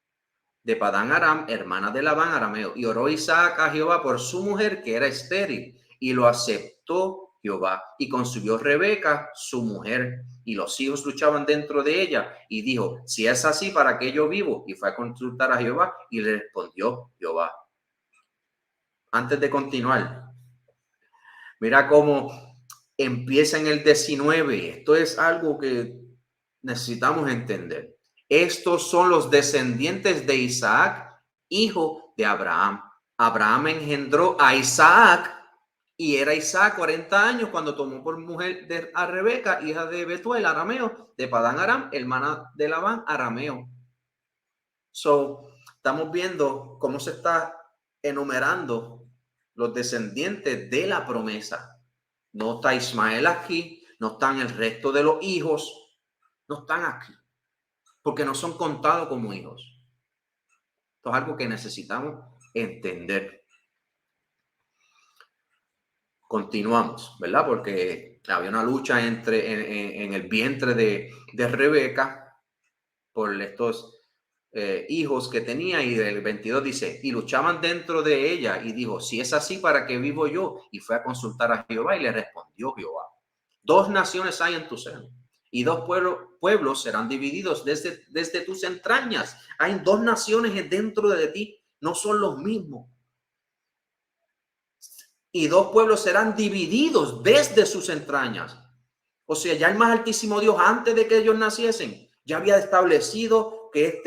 de Padán Aram, hermana de Labán, arameo. Y oró Isaac a Jehová por su mujer, que era estéril, y lo aceptó Jehová. Y concibió Rebeca, su mujer, y los hijos luchaban dentro de ella. Y dijo, si es así, ¿para qué yo vivo? Y fue a consultar a Jehová, y le respondió Jehová. Antes de continuar, mira cómo empieza en el 19. Esto es algo que necesitamos entender. Estos son los descendientes de Isaac, hijo de Abraham. Abraham engendró a Isaac y era Isaac 40 años cuando tomó por mujer a Rebeca, hija de Betuel, arameo, de Padán Aram, hermana de Labán, arameo. Estamos viendo cómo se está enumerando los descendientes de la promesa. No está Ismael aquí, no están el resto de los hijos, no están aquí, porque no son contados como hijos. Esto es algo que necesitamos entender. Continuamos, ¿verdad? Porque había una lucha en el vientre de Rebeca por estos hijos que tenía, y del 22 dice, y luchaban dentro de ella, y dijo, si es así, ¿para qué vivo yo? Y fue a consultar a Jehová, y le respondió Jehová, 2 naciones hay en tu seno, y 2 pueblos serán divididos desde tus entrañas. Hay 2 naciones dentro de ti, no son los mismos. Y 2 pueblos serán divididos desde sus entrañas. O sea, ya el más altísimo Dios, antes de que ellos naciesen, ya había establecido que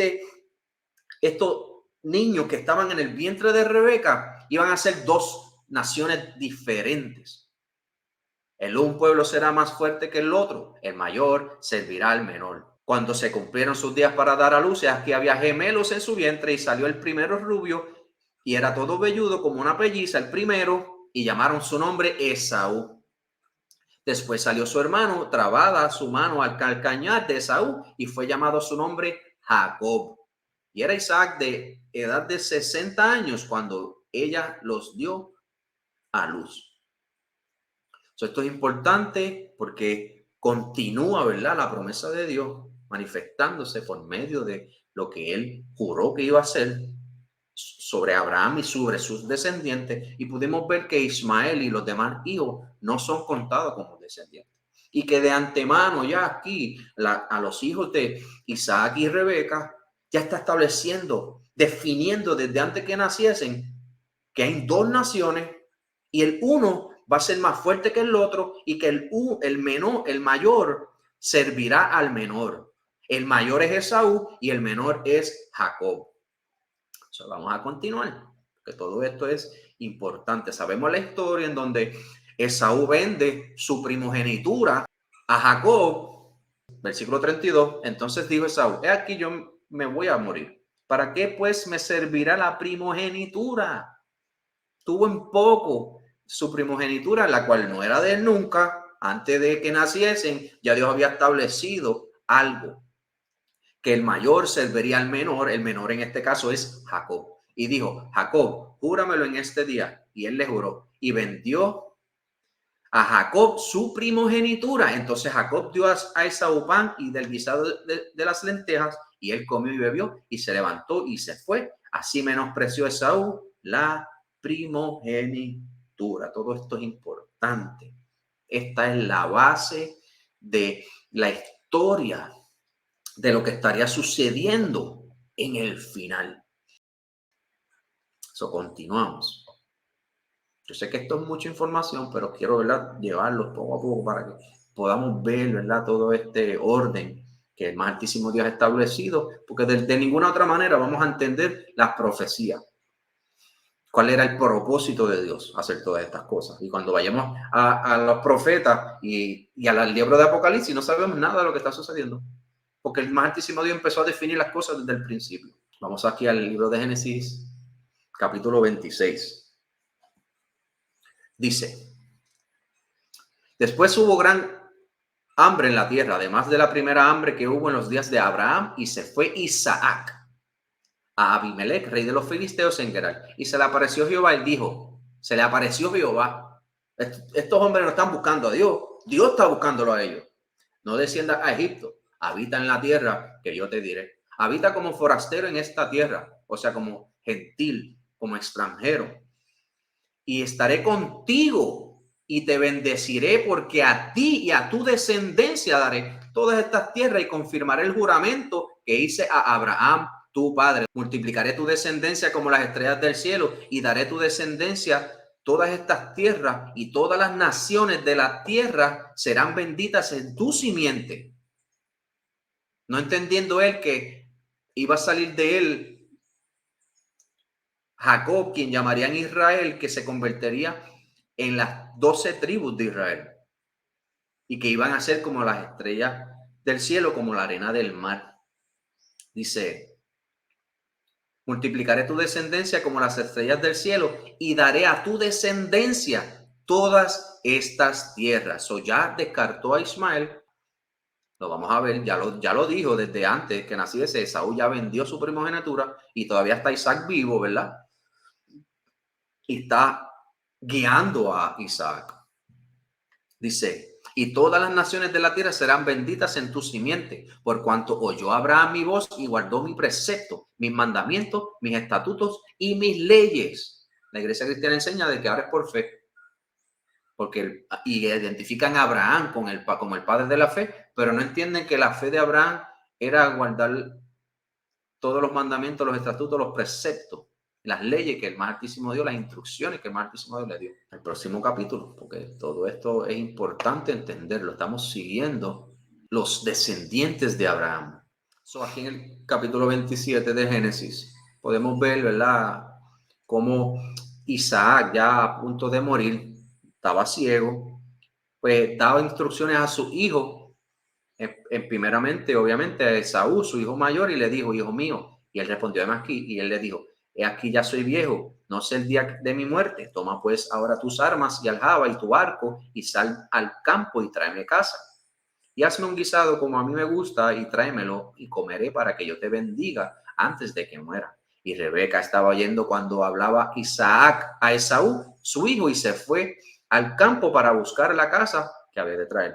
estos niños que estaban en el vientre de Rebeca iban a ser 2 naciones diferentes. Un pueblo será más fuerte que el otro, el mayor servirá al menor. Cuando se cumplieron sus días para dar a luz, aquí había gemelos en su vientre, y salió el primero rubio y era todo velludo como una pelliza, el primero, y llamaron su nombre Esaú. Después salió su hermano, trabada su mano al calcañar de Esaú, y fue llamado su nombre Jacob. Y era Isaac de edad de 60 años cuando ella los dio a luz. Esto es importante porque continúa, ¿verdad?, la promesa de Dios manifestándose por medio de lo que él juró que iba a hacer sobre Abraham y sobre sus descendientes, y pudimos ver que Ismael y los demás hijos no son contados como descendientes, y que de antemano ya aquí a los hijos de Isaac y Rebeca ya está estableciendo, definiendo desde antes que naciesen, que hay 2 naciones, y el uno va a ser más fuerte que el otro, y que el mayor servirá al menor. El mayor es Esaú y el menor es Jacob. Vamos a continuar, porque todo esto es importante. Sabemos la historia en donde Esaú vende su primogenitura a Jacob. Versículo 32. Entonces dijo Esaú, he aquí yo me voy a morir. ¿Para qué pues me servirá la primogenitura? Tuvo en poco su primogenitura, la cual no era de él nunca. Antes de que naciesen, ya Dios había establecido algo, que el mayor serviría al menor. El menor en este caso es Jacob. Y dijo, Jacob, júramelo en este día. Y él le juró y vendió a Jacob su primogenitura. Entonces Jacob dio a Esaú pan y del guisado de las lentejas, y él comió y bebió y se levantó y se fue. Así menospreció Esaú la primogenitura. Todo esto es importante. Esta es la base de la historia de lo que estaría sucediendo en el final. Continuamos. Yo sé que esto es mucha información, pero quiero, ¿verdad?, llevarlo poco a poco para que podamos ver, ¿verdad?, todo este orden que el más altísimo Dios ha establecido, porque de ninguna otra manera vamos a entender las profecías. ¿Cuál era el propósito de Dios hacer todas estas cosas? Y cuando vayamos a los profetas y al libro de Apocalipsis, no sabemos nada de lo que está sucediendo, porque el más altísimo Dios empezó a definir las cosas desde el principio. Vamos aquí al libro de Génesis, capítulo 26. Dice, después hubo gran hambre en la tierra, además de la primera hambre que hubo en los días de Abraham, y se fue Isaac a Abimelech, rey de los filisteos, en Gerar. Y se le apareció Jehová y dijo, se le apareció Jehová. Estos hombres no están buscando a Dios, Dios está buscándolo a ellos. No desciendas a Egipto, habita en la tierra que yo te diré. Habita como forastero en esta tierra, o sea, como gentil, como extranjero. Y estaré contigo y te bendeciré, porque a ti y a tu descendencia daré todas estas tierras, y confirmaré el juramento que hice a Abraham, tu padre. Multiplicaré tu descendencia como las estrellas del cielo, y daré tu descendencia todas estas tierras, y todas las naciones de la tierra serán benditas en tu simiente. No entendiendo él que iba a salir de él Jacob, quien llamarían Israel, que se convertiría en las 12 tribus de Israel, y que iban a ser como las estrellas del cielo, como la arena del mar. Dice, multiplicaré tu descendencia como las estrellas del cielo, y daré a tu descendencia todas estas tierras. Ya descartó a Ismael. Lo vamos a ver, ya lo dijo desde antes que naciese. Esaú ya vendió su primogenitura, y todavía está Isaac vivo, ¿verdad? Y está guiando a Isaac. Dice, y todas las naciones de la tierra serán benditas en tu simiente, por cuanto oyó Abraham mi voz y guardó mi precepto, mis mandamientos, mis estatutos y mis leyes. La iglesia cristiana enseña de que ahora es por fe, porque y identifican a Abraham como el padre de la fe, pero no entienden que la fe de Abraham era guardar todos los mandamientos, los estatutos, los preceptos, las leyes que el más altísimo dio, las instrucciones que el más altísimo Dios le dio. El próximo capítulo, porque todo esto es importante entenderlo. Estamos siguiendo los descendientes de Abraham. Aquí en el capítulo 27 de Génesis podemos ver, ¿verdad?, cómo Isaac, ya a punto de morir, estaba ciego, pues daba instrucciones a su hijo, primeramente, obviamente, a Esaú, su hijo mayor, y le dijo, hijo mío, y él respondió, además aquí, y él le dijo, he aquí ya soy viejo, no sé el día de mi muerte, toma pues ahora tus armas y aljaba y tu arco, y sal al campo y tráeme casa. Y hazme un guisado como a mí me gusta y tráemelo y comeré para que yo te bendiga antes de que muera. Y Rebeca estaba oyendo cuando hablaba Isaac a Esaú, su hijo, y se fue al campo para buscar la casa que había de traer.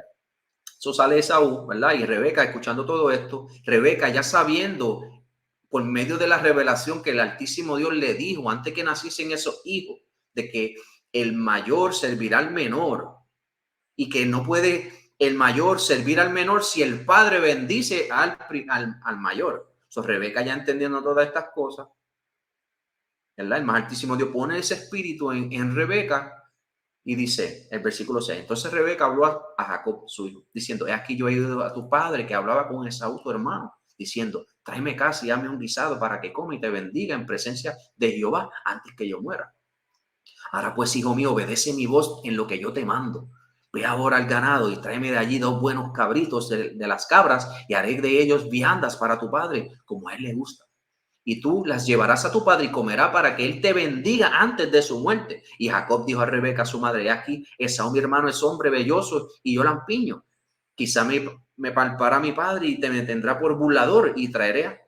Eso sale Esaú, ¿verdad? Y Rebeca, escuchando todo esto, Rebeca ya sabiendo por medio de la revelación que el Altísimo Dios le dijo antes que naciesen esos hijos, de que el mayor servirá al menor y que no puede el mayor servir al menor si el padre bendice al mayor. So, Rebeca ya entendiendo todas estas cosas, ¿verdad? El más Altísimo Dios pone ese espíritu en Rebeca. Y dice el versículo 6, entonces Rebeca habló a Jacob, su hijo, diciendo, he aquí yo he ido a tu padre que hablaba con Esaú, tu hermano, diciendo, tráeme casa y dame un guisado para que coma y te bendiga en presencia de Jehová antes que yo muera. Ahora pues, hijo mío, obedece mi voz en lo que yo te mando. Ve ahora al ganado y tráeme de allí 2 buenos cabritos de las cabras y haré de ellos viandas para tu padre, como a él le gusta. Y tú las llevarás a tu padre y comerá para que él te bendiga antes de su muerte. Y Jacob dijo a Rebeca, su madre, aquí Esaú mi hermano es hombre velloso y yo lampiño. Quizá me palpará mi padre y me tendrá por burlador y traeré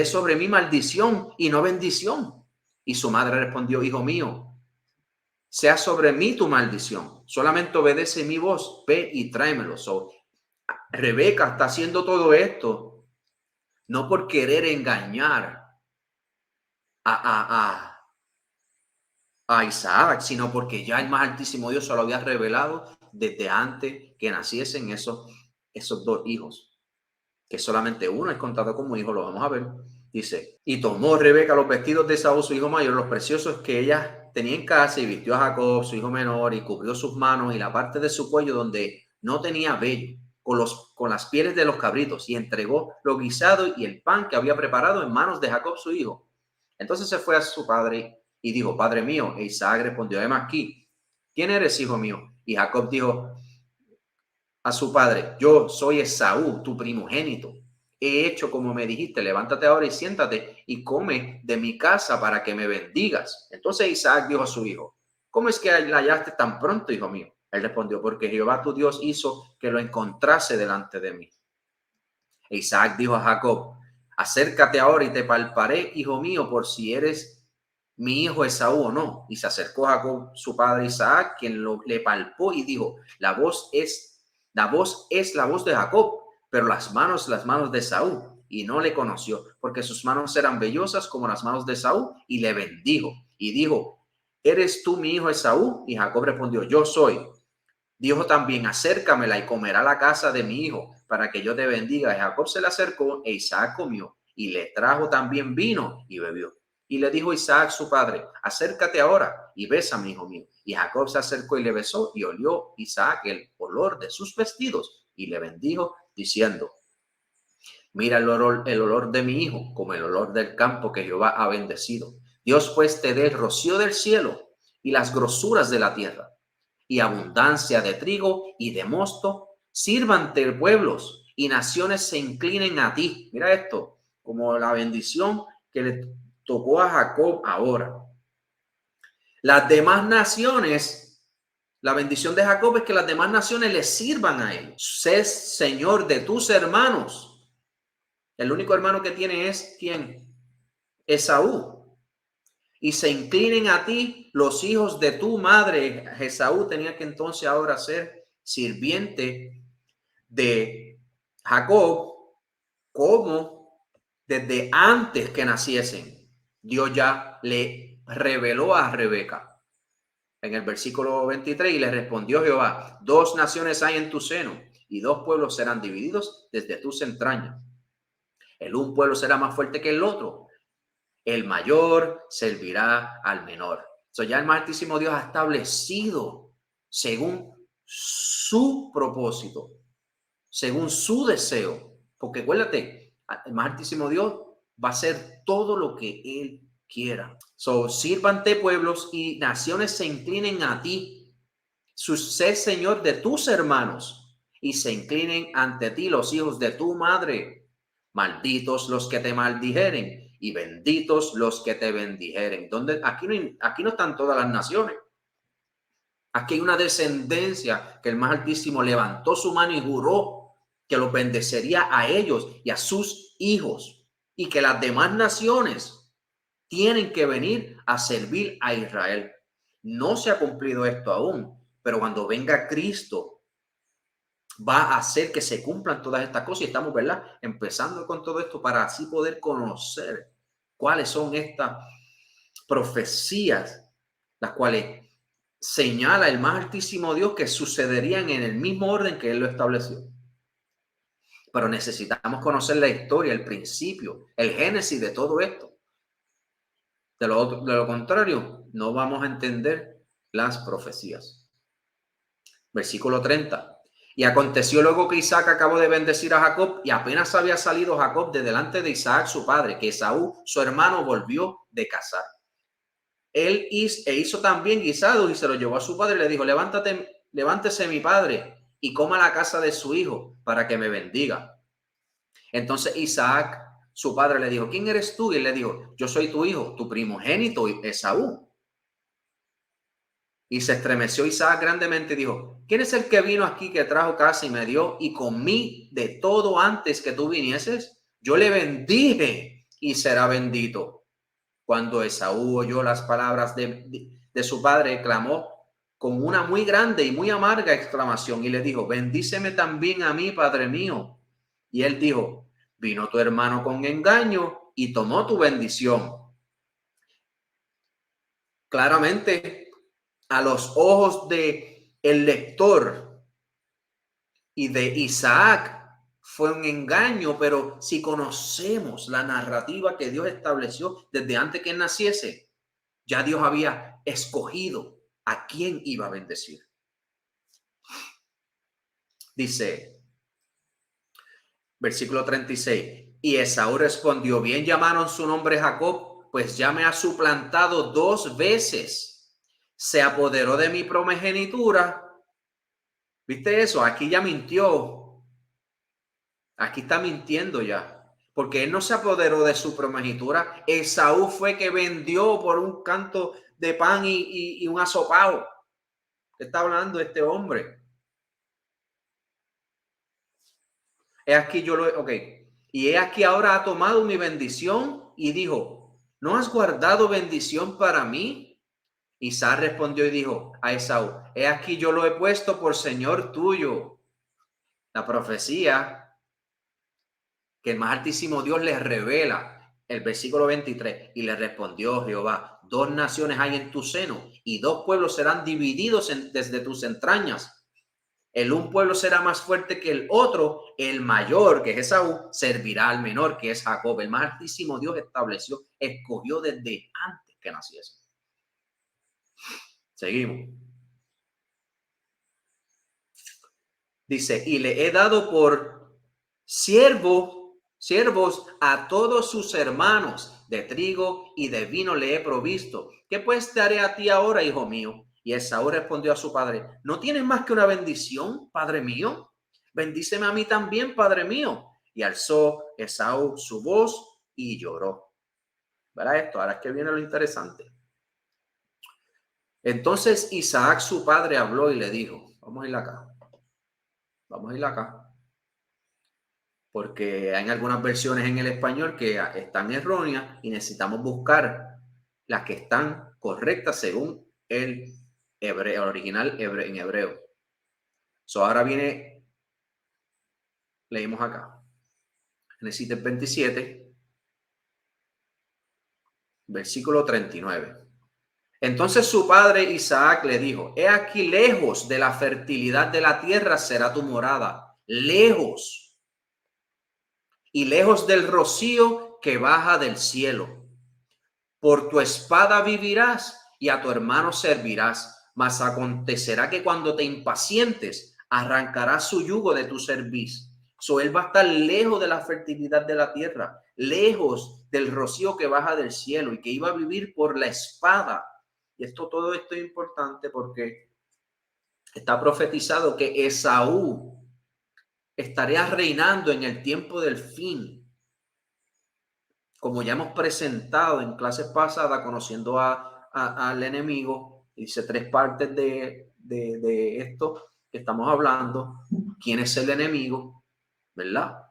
sobre mí maldición y no bendición. Y su madre respondió, hijo mío, sea sobre mí tu maldición. Solamente obedece mi voz, ve y tráemelo. Rebeca está haciendo todo esto no por querer engañar a Isaac, sino porque ya el más altísimo Dios se lo había revelado desde antes que naciesen esos 2 hijos, que solamente uno es contado como hijo, lo vamos a ver. Dice, y tomó Rebeca los vestidos de Esaú, su hijo mayor, los preciosos que ella tenía en casa, y vistió a Jacob, su hijo menor, y cubrió sus manos y la parte de su cuello donde no tenía vello, con las pieles de los cabritos, y entregó los guisados y el pan que había preparado en manos de Jacob, su hijo. Entonces se fue a su padre y dijo, padre mío. E Isaac respondió, además aquí, ¿quién eres, hijo mío? Y Jacob dijo a su padre, yo soy Esaú, tu primogénito. He hecho como me dijiste, levántate ahora y siéntate y come de mi casa para que me bendigas. Entonces Isaac dijo a su hijo, ¿cómo es que la hallaste tan pronto, hijo mío? Él respondió, porque Jehová tu Dios hizo que lo encontrase delante de mí. E Isaac dijo a Jacob, acércate ahora y te palparé, hijo mío, por si eres mi hijo Esaú o no. Y se acercó Jacob, su padre Isaac, quien le palpó y dijo, la voz es la voz de Jacob, pero las manos de Esaú. Y no le conoció, porque sus manos eran vellosas como las manos de Esaú, y le bendijo. Y dijo, ¿eres tú mi hijo Esaú? Y Jacob respondió, yo soy. Dijo también, acércamela y comerá la casa de mi hijo, para que yo te bendiga. Y Jacob se le acercó e Isaac comió, y le trajo también vino y bebió. Y le dijo Isaac su padre, acércate ahora y bésame, hijo mío. Y Jacob se acercó y le besó, y olió Isaac el olor de sus vestidos, y le bendijo, diciendo, mira el olor de mi hijo, como el olor del campo que Jehová ha bendecido. Dios pues te dé el rocío del cielo y las grosuras de la tierra, y abundancia de trigo y de mosto, sírvante pueblos y naciones se inclinen a ti. Mira esto, como la bendición que le tocó a Jacob ahora. Las demás naciones, la bendición de Jacob es que las demás naciones le sirvan a él. Sé señor de tus hermanos. El único hermano que tiene es ¿quién? Esaú. y se inclinen a ti los hijos de tu madre. Esaú tenía que entonces ahora ser sirviente de Jacob, como desde antes que naciesen, Dios ya le reveló a Rebeca en el versículo 23, y le respondió Jehová: dos naciones hay en tu seno, y dos pueblos serán divididos desde tus entrañas. El un pueblo será más fuerte que el otro, el mayor servirá al menor. Ya el más altísimo Dios ha establecido según su propósito, según su deseo. Porque acuérdate, el más altísimo Dios va a hacer todo lo que Él quiera. Sírvante pueblos y naciones se inclinen a ti. Sé Señor de tus hermanos y se inclinen ante ti los hijos de tu madre. Malditos los que te maldijeren y benditos los que te bendijeren. Aquí no están todas las naciones. Aquí hay una descendencia que el más altísimo levantó su mano y juró que los bendecería a ellos y a sus hijos, y que las demás naciones tienen que venir a servir a Israel. No se ha cumplido esto aún, pero cuando venga Cristo va a hacer que se cumplan todas estas cosas, y estamos, ¿verdad?, empezando con todo esto para así poder conocer cuáles son estas profecías, las cuales señala el más altísimo Dios que sucederían en el mismo orden que Él lo estableció. Pero necesitamos conocer la historia, el principio, el génesis de todo esto. De lo contrario, no vamos a entender las profecías. Versículo 30. Y aconteció luego que Isaac acabó de bendecir a Jacob, y apenas había salido Jacob de delante de Isaac su padre, que Esaú, su hermano, volvió de cazar. Él hizo también guisado y se lo llevó a su padre y le dijo: levántese mi padre y coma la casa de su hijo para que me bendiga. Entonces Isaac, su padre, le dijo: ¿quién eres tú? Y él le dijo: yo soy tu hijo, tu primogénito Esaú. Y se estremeció Isaac grandemente y dijo: ¿quién es el que vino aquí, que trajo casa y me dio y comí de todo antes que tú vinieses? Yo le bendije y será bendito. Cuando Esaú oyó las palabras de su padre, clamó con una muy grande y muy amarga exclamación y le dijo: bendíceme también a mí, padre mío. Y él dijo: vino tu hermano con engaño y tomó tu bendición. Claramente, a los ojos de el lector y de Isaac, fue un engaño, pero si conocemos la narrativa que Dios estableció desde antes que él naciese, ya Dios había escogido a quién iba a bendecir. Dice, versículo 36, y Esaú respondió: bien llamaron su nombre Jacob, pues ya me ha suplantado 2 veces. Se apoderó de mi primogenitura. ¿Viste eso? Aquí ya mintió. Aquí está mintiendo ya. Porque él no se apoderó de su primogenitura. Esaú fue que vendió por un canto de pan y un asopao. ¿Qué está hablando este hombre? He aquí y he aquí ahora ha tomado mi bendición y dijo: ¿no has guardado bendición para mí? Isaac respondió y dijo a Esaú: he aquí yo lo he puesto por señor tuyo. La profecía que el más altísimo Dios les revela, el versículo 23, y le respondió Jehová: 2 naciones hay en tu seno, y 2 pueblos serán divididos desde tus entrañas. El un pueblo será más fuerte que el otro, el mayor, que es Esaú, servirá al menor, que es Jacob. El más altísimo Dios escogió desde antes que naciese. Seguimos. Dice: y le he dado por siervos a todos sus hermanos, de trigo y de vino le he provisto. ¿Qué pues te haré a ti ahora, hijo mío? Y Esaú respondió a su padre: ¿no tienes más que una bendición, padre mío? Bendíceme a mí también, padre mío. Y alzó Esaú su voz y lloró. ¿Verá esto? Ahora es que viene lo interesante. Entonces Isaac, su padre, habló y le dijo: vamos a ir acá. Vamos a ir acá. Porque hay algunas versiones en el español que están erróneas y necesitamos buscar las que están correctas según el hebreo, original en hebreo. Ahora viene, leímos acá, Génesis 27, versículo 39. Entonces su padre Isaac le dijo: he aquí, lejos de la fertilidad de la tierra será tu morada, lejos, y lejos del rocío que baja del cielo. Por tu espada vivirás y a tu hermano servirás, mas acontecerá que cuando te impacientes arrancarás su yugo de tu cerviz. Él va a estar lejos de la fertilidad de la tierra, lejos del rocío que baja del cielo, y que iba a vivir por la espada. Y todo esto es importante porque está profetizado que Esaú estaría reinando en el tiempo del fin. Como ya hemos presentado en clases pasadas, conociendo al enemigo, dice 3 partes de esto que estamos hablando. ¿Quién es el enemigo? ¿Verdad?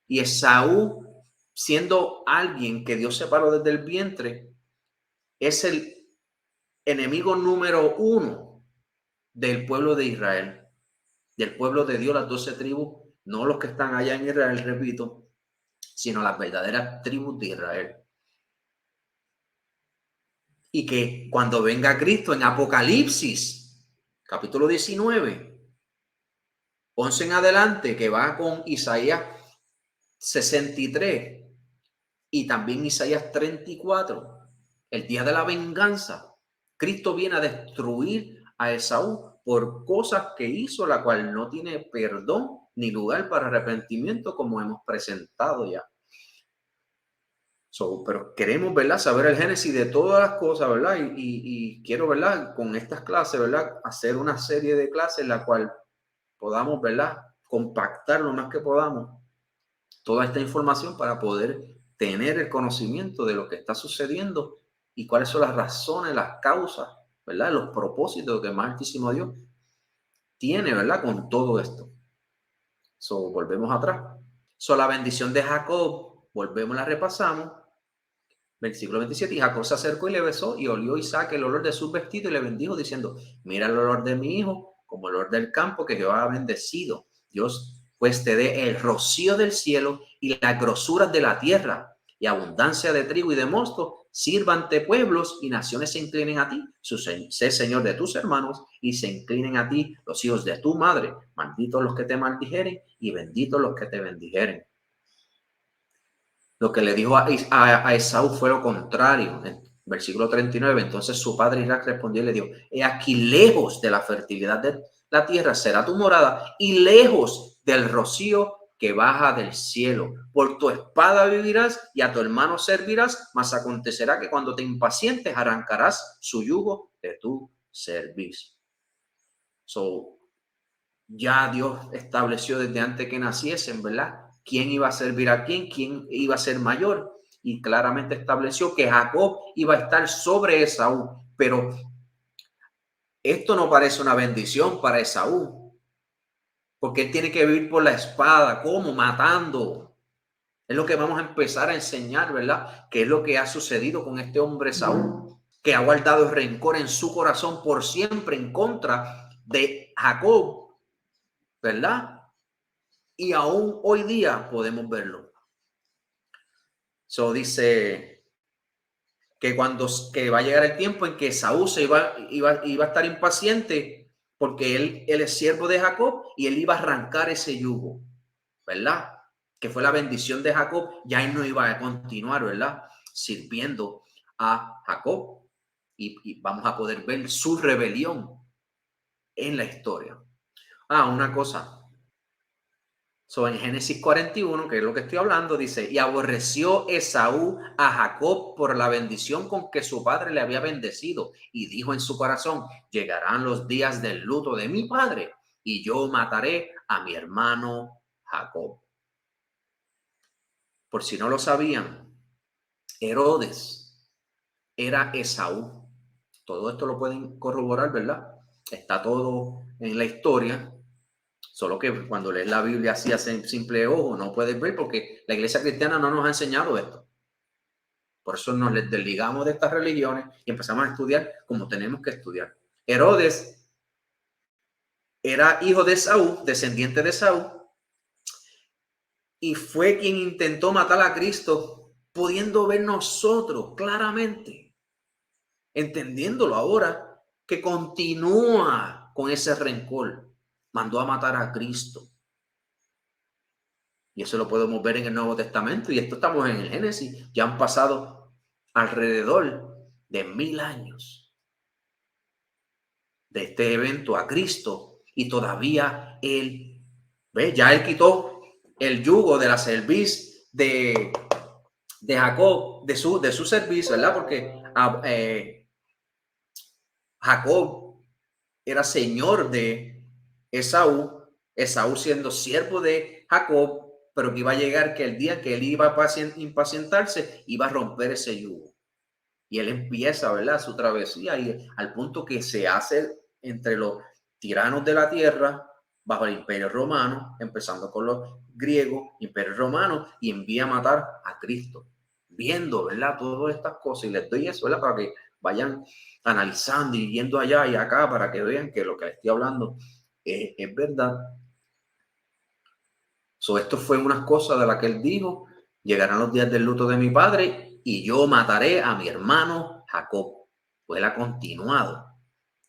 Y Esaú, siendo alguien que Dios separó desde el vientre, es el enemigo número 1 del pueblo de Israel, del pueblo de Dios, las 12 tribus, no los que están allá en Israel, repito, sino las verdaderas tribus de Israel. Y que cuando venga Cristo en Apocalipsis, capítulo 19, 11 en adelante, que va con Isaías 63 y también Isaías 34, el día de la venganza, Cristo viene a destruir a Esaú por cosas que hizo, la cual no tiene perdón ni lugar para arrepentimiento, como hemos presentado ya. Pero queremos, ¿verdad?, saber el génesis de todas las cosas, ¿verdad? Y quiero, ¿verdad?, con estas clases, ¿verdad?, hacer una serie de clases en la cual podamos, ¿verdad?, compactar lo más que podamos toda esta información para poder tener el conocimiento de lo que está sucediendo y cuáles son las razones, las causas, ¿verdad?, los propósitos que el más altísimo Dios tiene, ¿verdad?, con todo esto. Volvemos atrás. La bendición de Jacob, volvemos, la repasamos. Versículo 27, y Jacob se acercó y le besó, y olió Isaac el olor de sus vestidos y le bendijo diciendo: mira el olor de mi hijo, como el olor del campo que Jehová ha bendecido. Dios pues te dé el rocío del cielo y las grosuras de la tierra, y abundancia de trigo y de mosto, sírvante pueblos y naciones se inclinen a ti. Sé Señor de tus hermanos y se inclinen a ti los hijos de tu madre. Malditos los que te maldijeren y benditos los que te bendijeren. Lo que le dijo a Esaú fue lo contrario. En versículo 39, entonces su padre Isaac respondió y le dijo: he aquí, lejos de la fertilidad de la tierra será tu morada, y lejos del rocío que baja del cielo. Por tu espada vivirás y a tu hermano servirás, mas acontecerá que cuando te impacientes arrancarás su yugo de tu cerviz. Ya Dios estableció desde antes que naciesen, ¿verdad?, quién iba a servir a quién iba a ser mayor, y claramente estableció que Jacob iba a estar sobre Esaú. Pero esto no parece una bendición para Esaú, porque él tiene que vivir por la espada. ¿Cómo? Matando. Es lo que vamos a empezar a enseñar, ¿verdad?, que es lo que ha sucedido con este hombre Esaú, que ha guardado rencor en su corazón por siempre en contra de Jacob, ¿verdad? Y aún hoy día podemos verlo. Dice que que va a llegar el tiempo en que Saúl iba a estar impaciente, porque él es siervo de Jacob y él iba a arrancar ese yugo, ¿verdad? Que fue la bendición de Jacob. Ya él no iba a continuar, ¿verdad?, sirviendo a Jacob. Y vamos a poder ver su rebelión en la historia. Una cosa. En Génesis 41, que es lo que estoy hablando, dice: y aborreció Esaú a Jacob por la bendición con que su padre le había bendecido, y dijo en su corazón: llegarán los días del luto de mi padre, y yo mataré a mi hermano Jacob. Por si no lo sabían, Herodes era Esaú. Todo esto lo pueden corroborar, ¿verdad? Está todo en la historia. Solo que cuando lees la Biblia así a simple ojo no puedes ver, porque la iglesia cristiana no nos ha enseñado esto. Por eso nos desligamos de estas religiones y empezamos a estudiar como tenemos que estudiar. Herodes era hijo de Saúl, descendiente de Saúl, y fue quien intentó matar a Cristo, pudiendo ver nosotros claramente, entendiéndolo ahora, que continúa con ese rencor. Mandó a matar a Cristo. Y eso lo podemos ver en el Nuevo Testamento. Y esto estamos en el Génesis. Ya han pasado alrededor de 1000 años de este evento a Cristo. Y todavía Él, ¿ves? Ya Él quitó el yugo de la cerviz de Jacob, de su cerviz, ¿verdad? Porque Jacob era señor de Esaú, Esaú siendo siervo de Jacob, pero que iba a llegar que el día que él iba a impacientarse, iba a romper ese yugo. Y él empieza, ¿verdad?, su travesía, y al punto que se hace entre los tiranos de la tierra, bajo el Imperio Romano, empezando con los griegos, Imperio Romano, y envía a matar a Cristo. Viendo, ¿verdad?, todas estas cosas, y les doy eso, ¿verdad?, para que vayan analizando y viendo allá y acá, para que vean que lo que les estoy hablando es verdad. Esto fue unas cosas de las que él dijo: llegarán los días del luto de mi padre y yo mataré a mi hermano Jacob. Pues él ha continuado.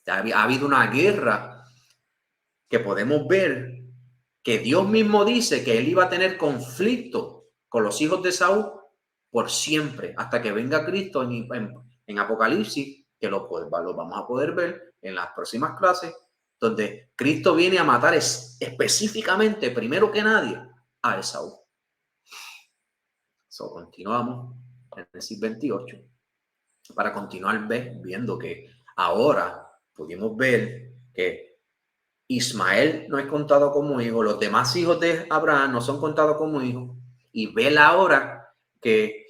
Ha habido una guerra que podemos ver que Dios mismo dice que él iba a tener conflicto con los hijos de Saúl por siempre, hasta que venga Cristo en Apocalipsis, que lo vamos a poder ver en las próximas clases, donde Cristo viene a matar específicamente, primero que nadie, a Esaú. Continuamos en Génesis 28 para continuar viendo que ahora pudimos ver que Ismael no es contado como hijo, los demás hijos de Abraham no son contados como hijos, y ver ahora que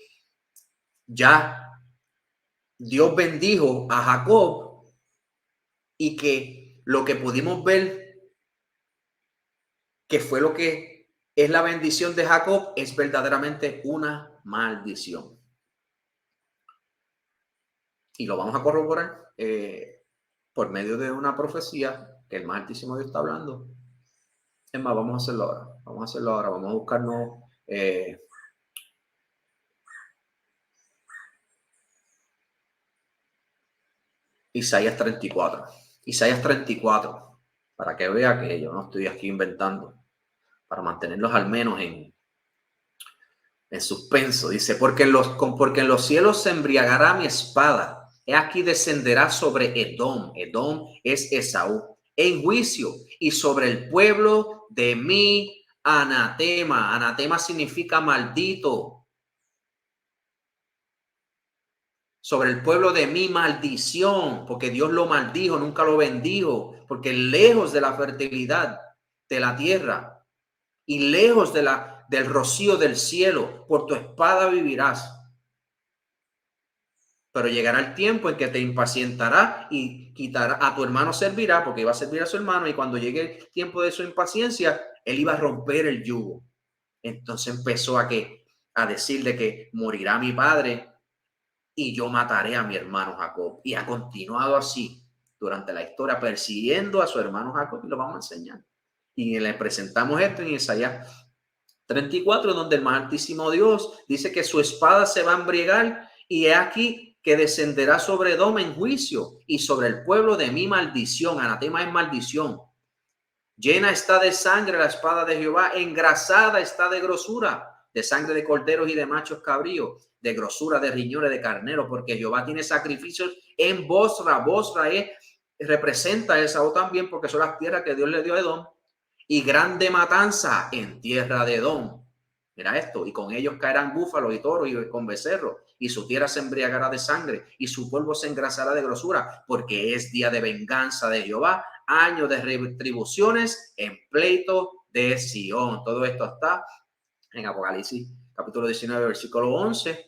ya Dios bendijo a Jacob, y que lo que pudimos ver que fue lo que es la bendición de Jacob es verdaderamente una maldición. Y lo vamos a corroborar por medio de una profecía que el más altísimo Dios está hablando. Es más, vamos a hacerlo ahora. Vamos a buscarnos Isaías 34. Isaías 34, para que vea que yo no estoy aquí inventando, para mantenerlos al menos en suspenso. Dice: porque en los cielos se embriagará mi espada. He aquí descenderá sobre Edom. Edom es Esaú. En juicio, y sobre el pueblo de mi anatema. Anatema significa maldito. Sobre el pueblo de mi maldición, porque Dios lo maldijo, nunca lo bendijo, porque lejos de la fertilidad de la tierra y lejos del rocío del cielo, por tu espada vivirás. Pero llegará el tiempo en que te impacientará y quitará a tu hermano, servirá, porque iba a servir a su hermano, y cuando llegue el tiempo de su impaciencia, él iba a romper el yugo. Entonces empezó a decirle que morirá mi padre y yo mataré a mi hermano Jacob. Y ha continuado así durante la historia, persiguiendo a su hermano Jacob, y lo vamos a enseñar. Y le presentamos esto en Isaías 34, donde el más altísimo Dios dice que su espada se va a embriagar, y he aquí que descenderá sobre Edom en juicio, y sobre el pueblo de mi maldición. Anatema es maldición. Llena está de sangre la espada de Jehová, engrasada está de grosura, de sangre de corderos y de machos cabríos, de grosura de riñones de carnero, porque Jehová tiene sacrificios en Bosra. Bosra representa a Esaú también, porque son las tierras que Dios le dio a Edom, y grande matanza en tierra de Edom. Mira esto: y con ellos caerán búfalos y toros y con becerros, y su tierra se embriagará de sangre, y su polvo se engrasará de grosura, porque es día de venganza de Jehová, año de retribuciones en pleito de Sión. Todo esto está en Apocalipsis capítulo 19, versículo 11,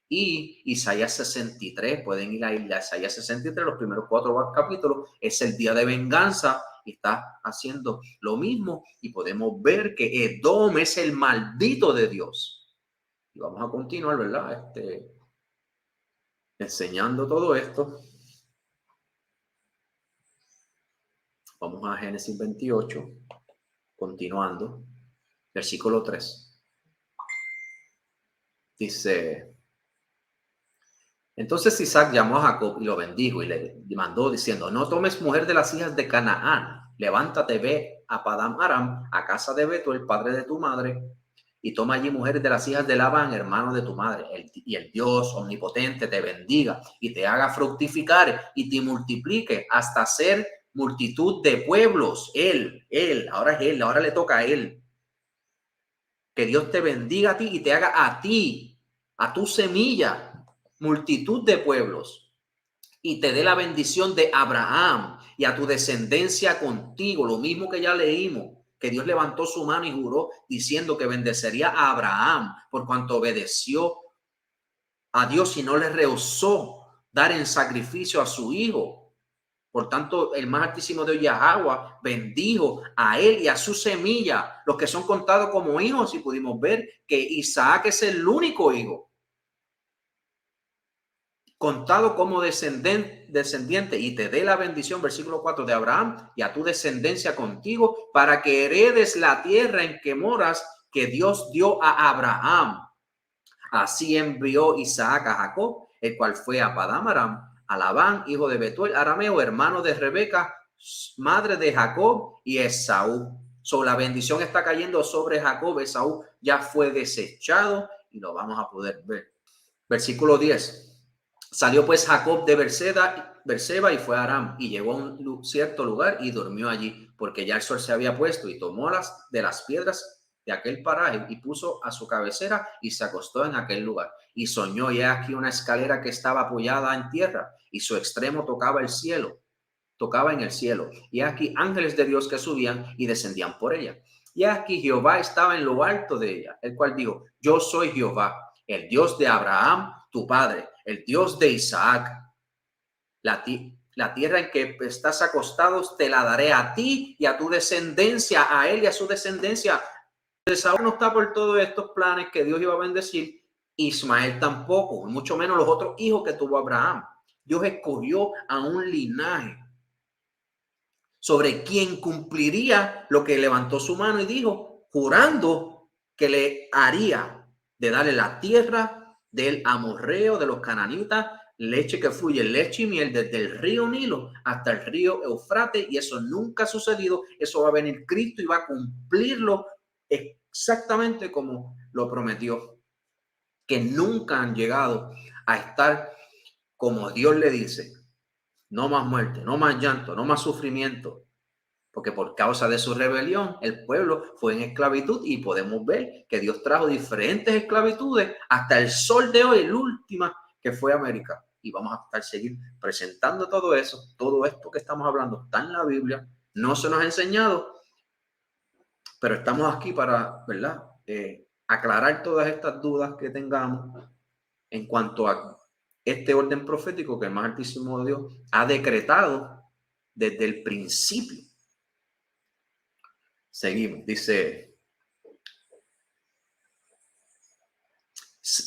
y Isaías 63. Pueden ir a Isaías 63, los primeros 4 capítulos. Es el día de venganza, y está haciendo lo mismo, y podemos ver que Edom es el maldito de Dios. Y vamos a continuar, ¿verdad? enseñando todo esto, vamos a Génesis 28, continuando, versículo 3. Dice: entonces Isaac llamó a Jacob y lo bendijo y le mandó diciendo: no tomes mujer de las hijas de Canaán, levántate, ve a Padán Aram, a casa de Betuel, padre de tu madre, y toma allí mujeres de las hijas de Labán, hermano de tu madre. Y el Dios omnipotente te bendiga y te haga fructificar y te multiplique hasta ser multitud de pueblos. Ahora le toca a él. Que Dios te bendiga a ti y te haga a ti, a tu semilla, multitud de pueblos, y te dé la bendición de Abraham y a tu descendencia contigo. Lo mismo que ya leímos, que Dios levantó su mano y juró diciendo que bendecería a Abraham por cuanto obedeció a Dios y no le rehusó dar en sacrificio a su hijo. Por tanto, el más altísimo de Yahweh bendijo a él y a su semilla, los que son contados como hijos, y pudimos ver que Isaac es el único hijo contado como descendiente, y te dé la bendición, versículo 4, de Abraham y a tu descendencia contigo, para que heredes la tierra en que moras, que Dios dio a Abraham. Así envió Isaac a Jacob, el cual fue a Padán Aram, a Labán, hijo de Betuel arameo, hermano de Rebeca, madre de Jacob, y Esaú. La bendición está cayendo sobre Jacob. Esaú ya fue desechado y lo vamos a poder ver. Versículo 10. Salió pues Jacob de Berseba y fue a Aram, y llegó a un cierto lugar y durmió allí, porque ya el sol se había puesto, y tomó de las piedras de aquel paraje y puso a su cabecera y se acostó en aquel lugar. Y soñó, y aquí una escalera que estaba apoyada en tierra, y su extremo tocaba en el cielo. Y aquí ángeles de Dios que subían y descendían por ella. Y aquí Jehová estaba en lo alto de ella, el cual dijo: yo soy Jehová, el Dios de Abraham, tu padre, el Dios de Isaac. La tierra en que estás acostados te la daré a ti y a tu descendencia, a él y a su descendencia. Esaú no está por todos estos planes que Dios iba a bendecir. Ismael tampoco, mucho menos los otros hijos que tuvo Abraham. Dios escogió a un linaje sobre quien cumpliría lo que levantó su mano y dijo, jurando que le haría de darle la tierra del amorreo, de los cananitas, leche que fluye, leche y miel desde el río Nilo hasta el río Eufrate, y eso nunca ha sucedido. Eso va a venir Cristo y va a cumplirlo exactamente como lo prometió, que nunca han llegado a estar como Dios le dice. No más muerte, no más llanto, no más sufrimiento, porque por causa de su rebelión el pueblo fue en esclavitud, y podemos ver que Dios trajo diferentes esclavitudes hasta el sol de hoy, la última que fue América. Y vamos a estar seguir presentando todo eso, todo esto que estamos hablando está en la Biblia, no se nos ha enseñado, pero estamos aquí para, ¿verdad? Aclarar todas estas dudas que tengamos en cuanto a este orden profético que el más altísimo Dios ha decretado desde el principio. Seguimos, dice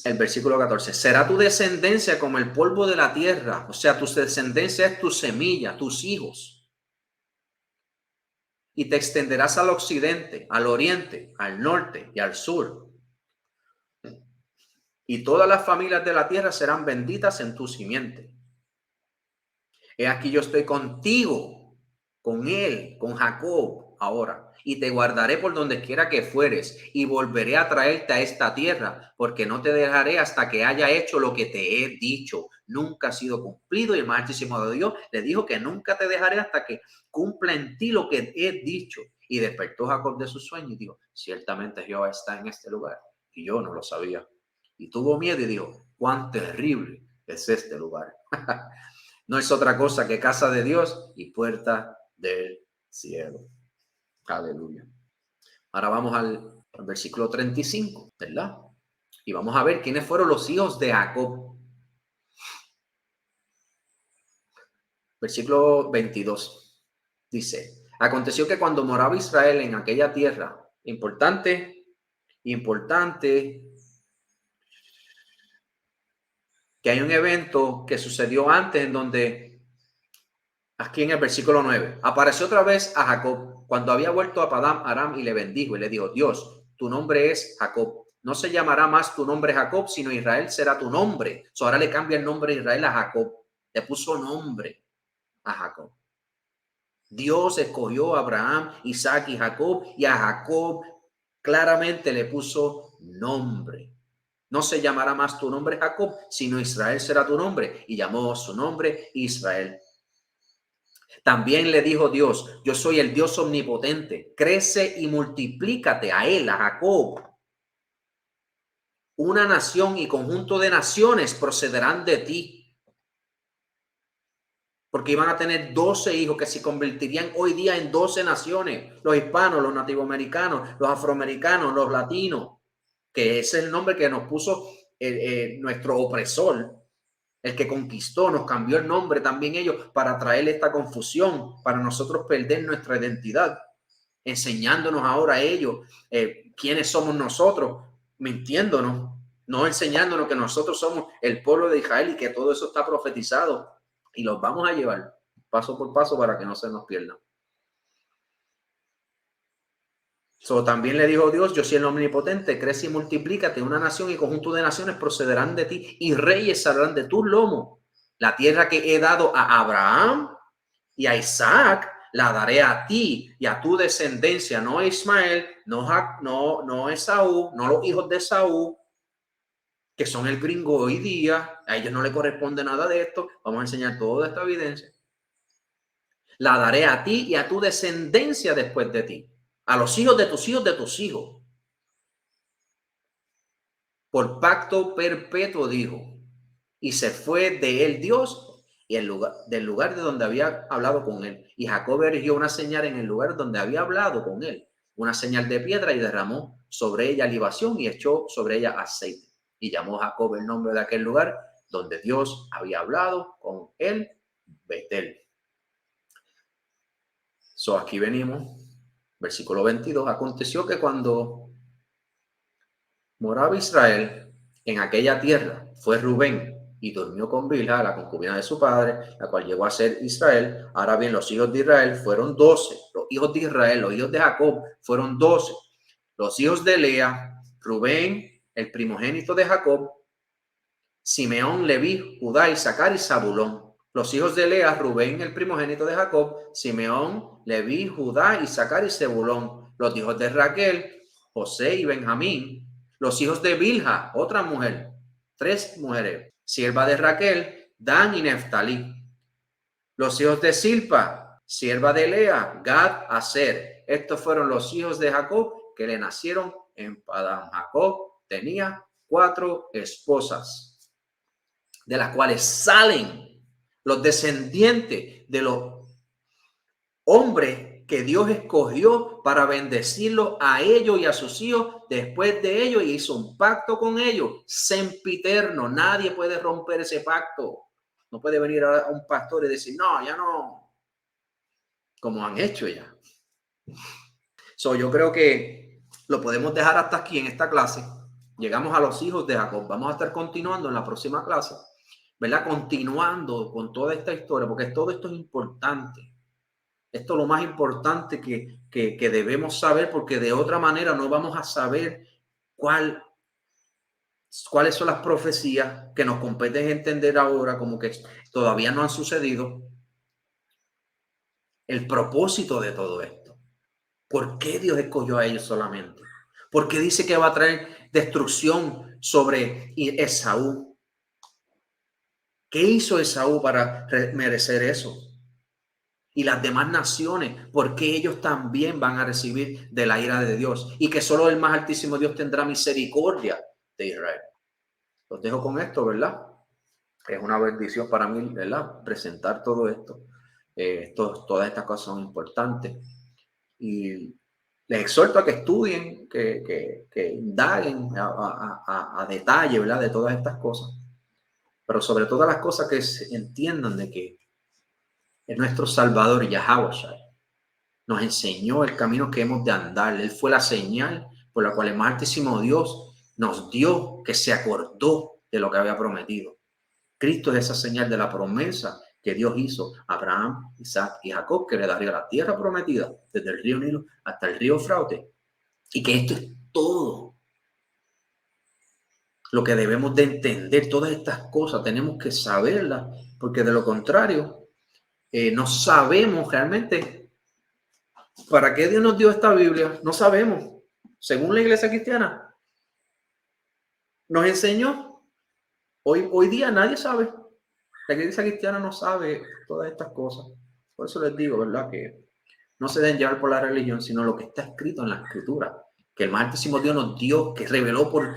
el versículo 14: será tu descendencia como el polvo de la tierra, o sea, tu descendencia es tu semilla, tus hijos, y te extenderás al occidente, al oriente, al norte y al sur, y todas las familias de la tierra serán benditas en tu simiente. He aquí yo estoy contigo, con él, con Jacob ahora, y te guardaré por donde quiera que fueres, y volveré a traerte a esta tierra, porque no te dejaré hasta que haya hecho lo que te he dicho. Nunca ha sido cumplido, y el más altísimo de Dios le dijo que nunca te dejaré hasta que cumpla en ti lo que he dicho. Y despertó Jacob de su sueño y dijo: ciertamente Jehová está en este lugar, y yo no lo sabía. Y tuvo miedo y dijo: cuán terrible es este lugar. No es otra cosa que casa de Dios y puerta del cielo. Aleluya. Ahora vamos al versículo 35, ¿verdad? Y vamos a ver quiénes fueron los hijos de Jacob. Versículo 22 dice: aconteció que cuando moraba Israel en aquella tierra, importante, que hay un evento que sucedió antes en donde, aquí en el versículo 9, apareció otra vez a Jacob cuando había vuelto a Padán Aram y le bendijo y le dijo: Dios, tu nombre es Jacob. No se llamará más tu nombre Jacob, sino Israel será tu nombre. Ahora le cambia el nombre de Israel a Jacob. Le puso nombre a Jacob. Dios escogió a Abraham, Isaac y Jacob, y a Jacob claramente le puso nombre. No se llamará más tu nombre Jacob, sino Israel será tu nombre. Y llamó su nombre Israel. También le dijo Dios: yo soy el Dios omnipotente. Crece y multiplícate, a él, a Jacob. Una nación y conjunto de naciones procederán de ti. Porque iban a tener 12 hijos que se convertirían hoy día en 12 naciones. Los hispanos, los nativoamericanos, los afroamericanos, los latinos. Que ese es el nombre que nos puso nuestro opresor. El que conquistó, nos cambió el nombre también ellos para traer esta confusión, para nosotros perder nuestra identidad. Enseñándonos ahora a ellos quiénes somos nosotros, mintiéndonos, no enseñándonos que nosotros somos el pueblo de Israel y que todo eso está profetizado. Y los vamos a llevar paso por paso para que no se nos pierdan. También le dijo Dios: yo soy el omnipotente, crece y multiplícate, una nación y conjunto de naciones procederán de ti y reyes saldrán de tus lomos. La tierra que he dado a Abraham y a Isaac la daré a ti y a tu descendencia, no a Ismael, no Esaú, no los hijos de Esaú, que son el gringo hoy día. A ellos no le corresponde nada de esto. Vamos a enseñar toda esta evidencia. La daré a ti y a tu descendencia después de ti, a los hijos de tus hijos de tus hijos. Por pacto perpetuo, dijo. Y se fue de él Dios y del lugar de donde había hablado con él. Y Jacob erigió una señal en el lugar donde había hablado con él, una señal de piedra, y derramó sobre ella libación y echó sobre ella aceite. Y llamó Jacob el nombre de aquel lugar donde Dios había hablado con él, Betel. Aquí venimos, versículo 22. Aconteció que cuando moraba Israel en aquella tierra, fue Rubén y durmió con Bilha, la concubina de su padre, la cual llegó a ser Israel. Ahora bien, los hijos de Israel fueron 12. Los hijos de Israel, los hijos de Jacob, fueron 12. Los hijos de Lea: Rubén, el primogénito de Jacob; Simeón, Leví, Judá, Isaacar y Zabulón. Los hijos de Lea: Rubén, el primogénito de Jacob; Simeón, Leví, Judá, Isaacar y Zebulón. Los hijos de Raquel: José y Benjamín. Los hijos de Bilha, otra mujer, 3 mujeres, sierva de Raquel: Dan y Neftalí. Los hijos de Silpa, sierva de Lea: Gad, Aser. Estos fueron los hijos de Jacob que le nacieron en Padán. Jacob tenía 4 esposas, de las cuales salen los descendientes de los hombres que Dios escogió para bendecirlos a ellos y a sus hijos después de ellos, y hizo un pacto con ellos sempiterno. Nadie puede romper ese pacto. No puede venir a un pastor y decir: no, ya no, como han hecho ya. Yo creo que lo podemos dejar hasta aquí en esta clase. Llegamos a los hijos de Jacob. Vamos a estar continuando en la próxima clase, ¿verdad? Continuando con toda esta historia, porque todo esto es importante. Esto es lo más importante que debemos saber, porque de otra manera no vamos a saber cuáles son las profecías que nos competen entender ahora, como que todavía no han sucedido. El propósito de todo esto. ¿Por qué Dios escogió a ellos solamente? ¿Por qué dice que va a traer destrucción sobre Esaú? ¿Qué hizo Esaú para merecer eso? Y las demás naciones, porque ellos también van a recibir de la ira de Dios, y que solo el más altísimo Dios tendrá misericordia de Israel. Los dejo con esto, ¿verdad? Es una bendición para mí, ¿verdad? Presentar todo esto. Todas estas cosas son importantes. Y les exhorto a que estudien, que indaguen a detalle, ¿verdad? De todas estas cosas. Pero sobre todas las cosas, que se entiendan de que es nuestro Salvador, Yahweh, nos enseñó el camino que hemos de andar. Él fue la señal por la cual el más altísimo Dios nos dio, que se acordó de lo que había prometido. Cristo es esa señal de la promesa que Dios hizo a Abraham, Isaac y Jacob, que le daría la tierra prometida desde el río Nilo hasta el río Fraute. Y que esto es todo lo que debemos de entender. Todas estas cosas tenemos que saberlas, porque de lo contrario no sabemos realmente para qué Dios nos dio esta Biblia. No sabemos. Según la iglesia cristiana nos enseñó, hoy día nadie sabe. La iglesia cristiana no sabe todas estas cosas. Por eso les digo, ¿verdad? Que no se deben llevar por la religión, sino lo que está escrito en la escritura. Que el más altísimo Dios nos dio, que reveló por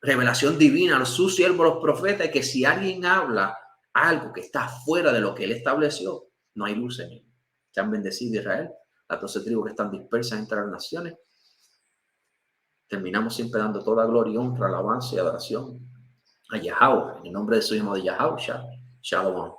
revelación divina a sus siervos, los profetas, y que si alguien habla algo que está fuera de lo que él estableció, no hay luz en él. Se han bendecido Israel, las 12 tribus que están dispersas entre las naciones. Terminamos siempre dando toda gloria, honra, alabanza y adoración a Yahweh, en el nombre de su hijo de Yahweh. Shalom.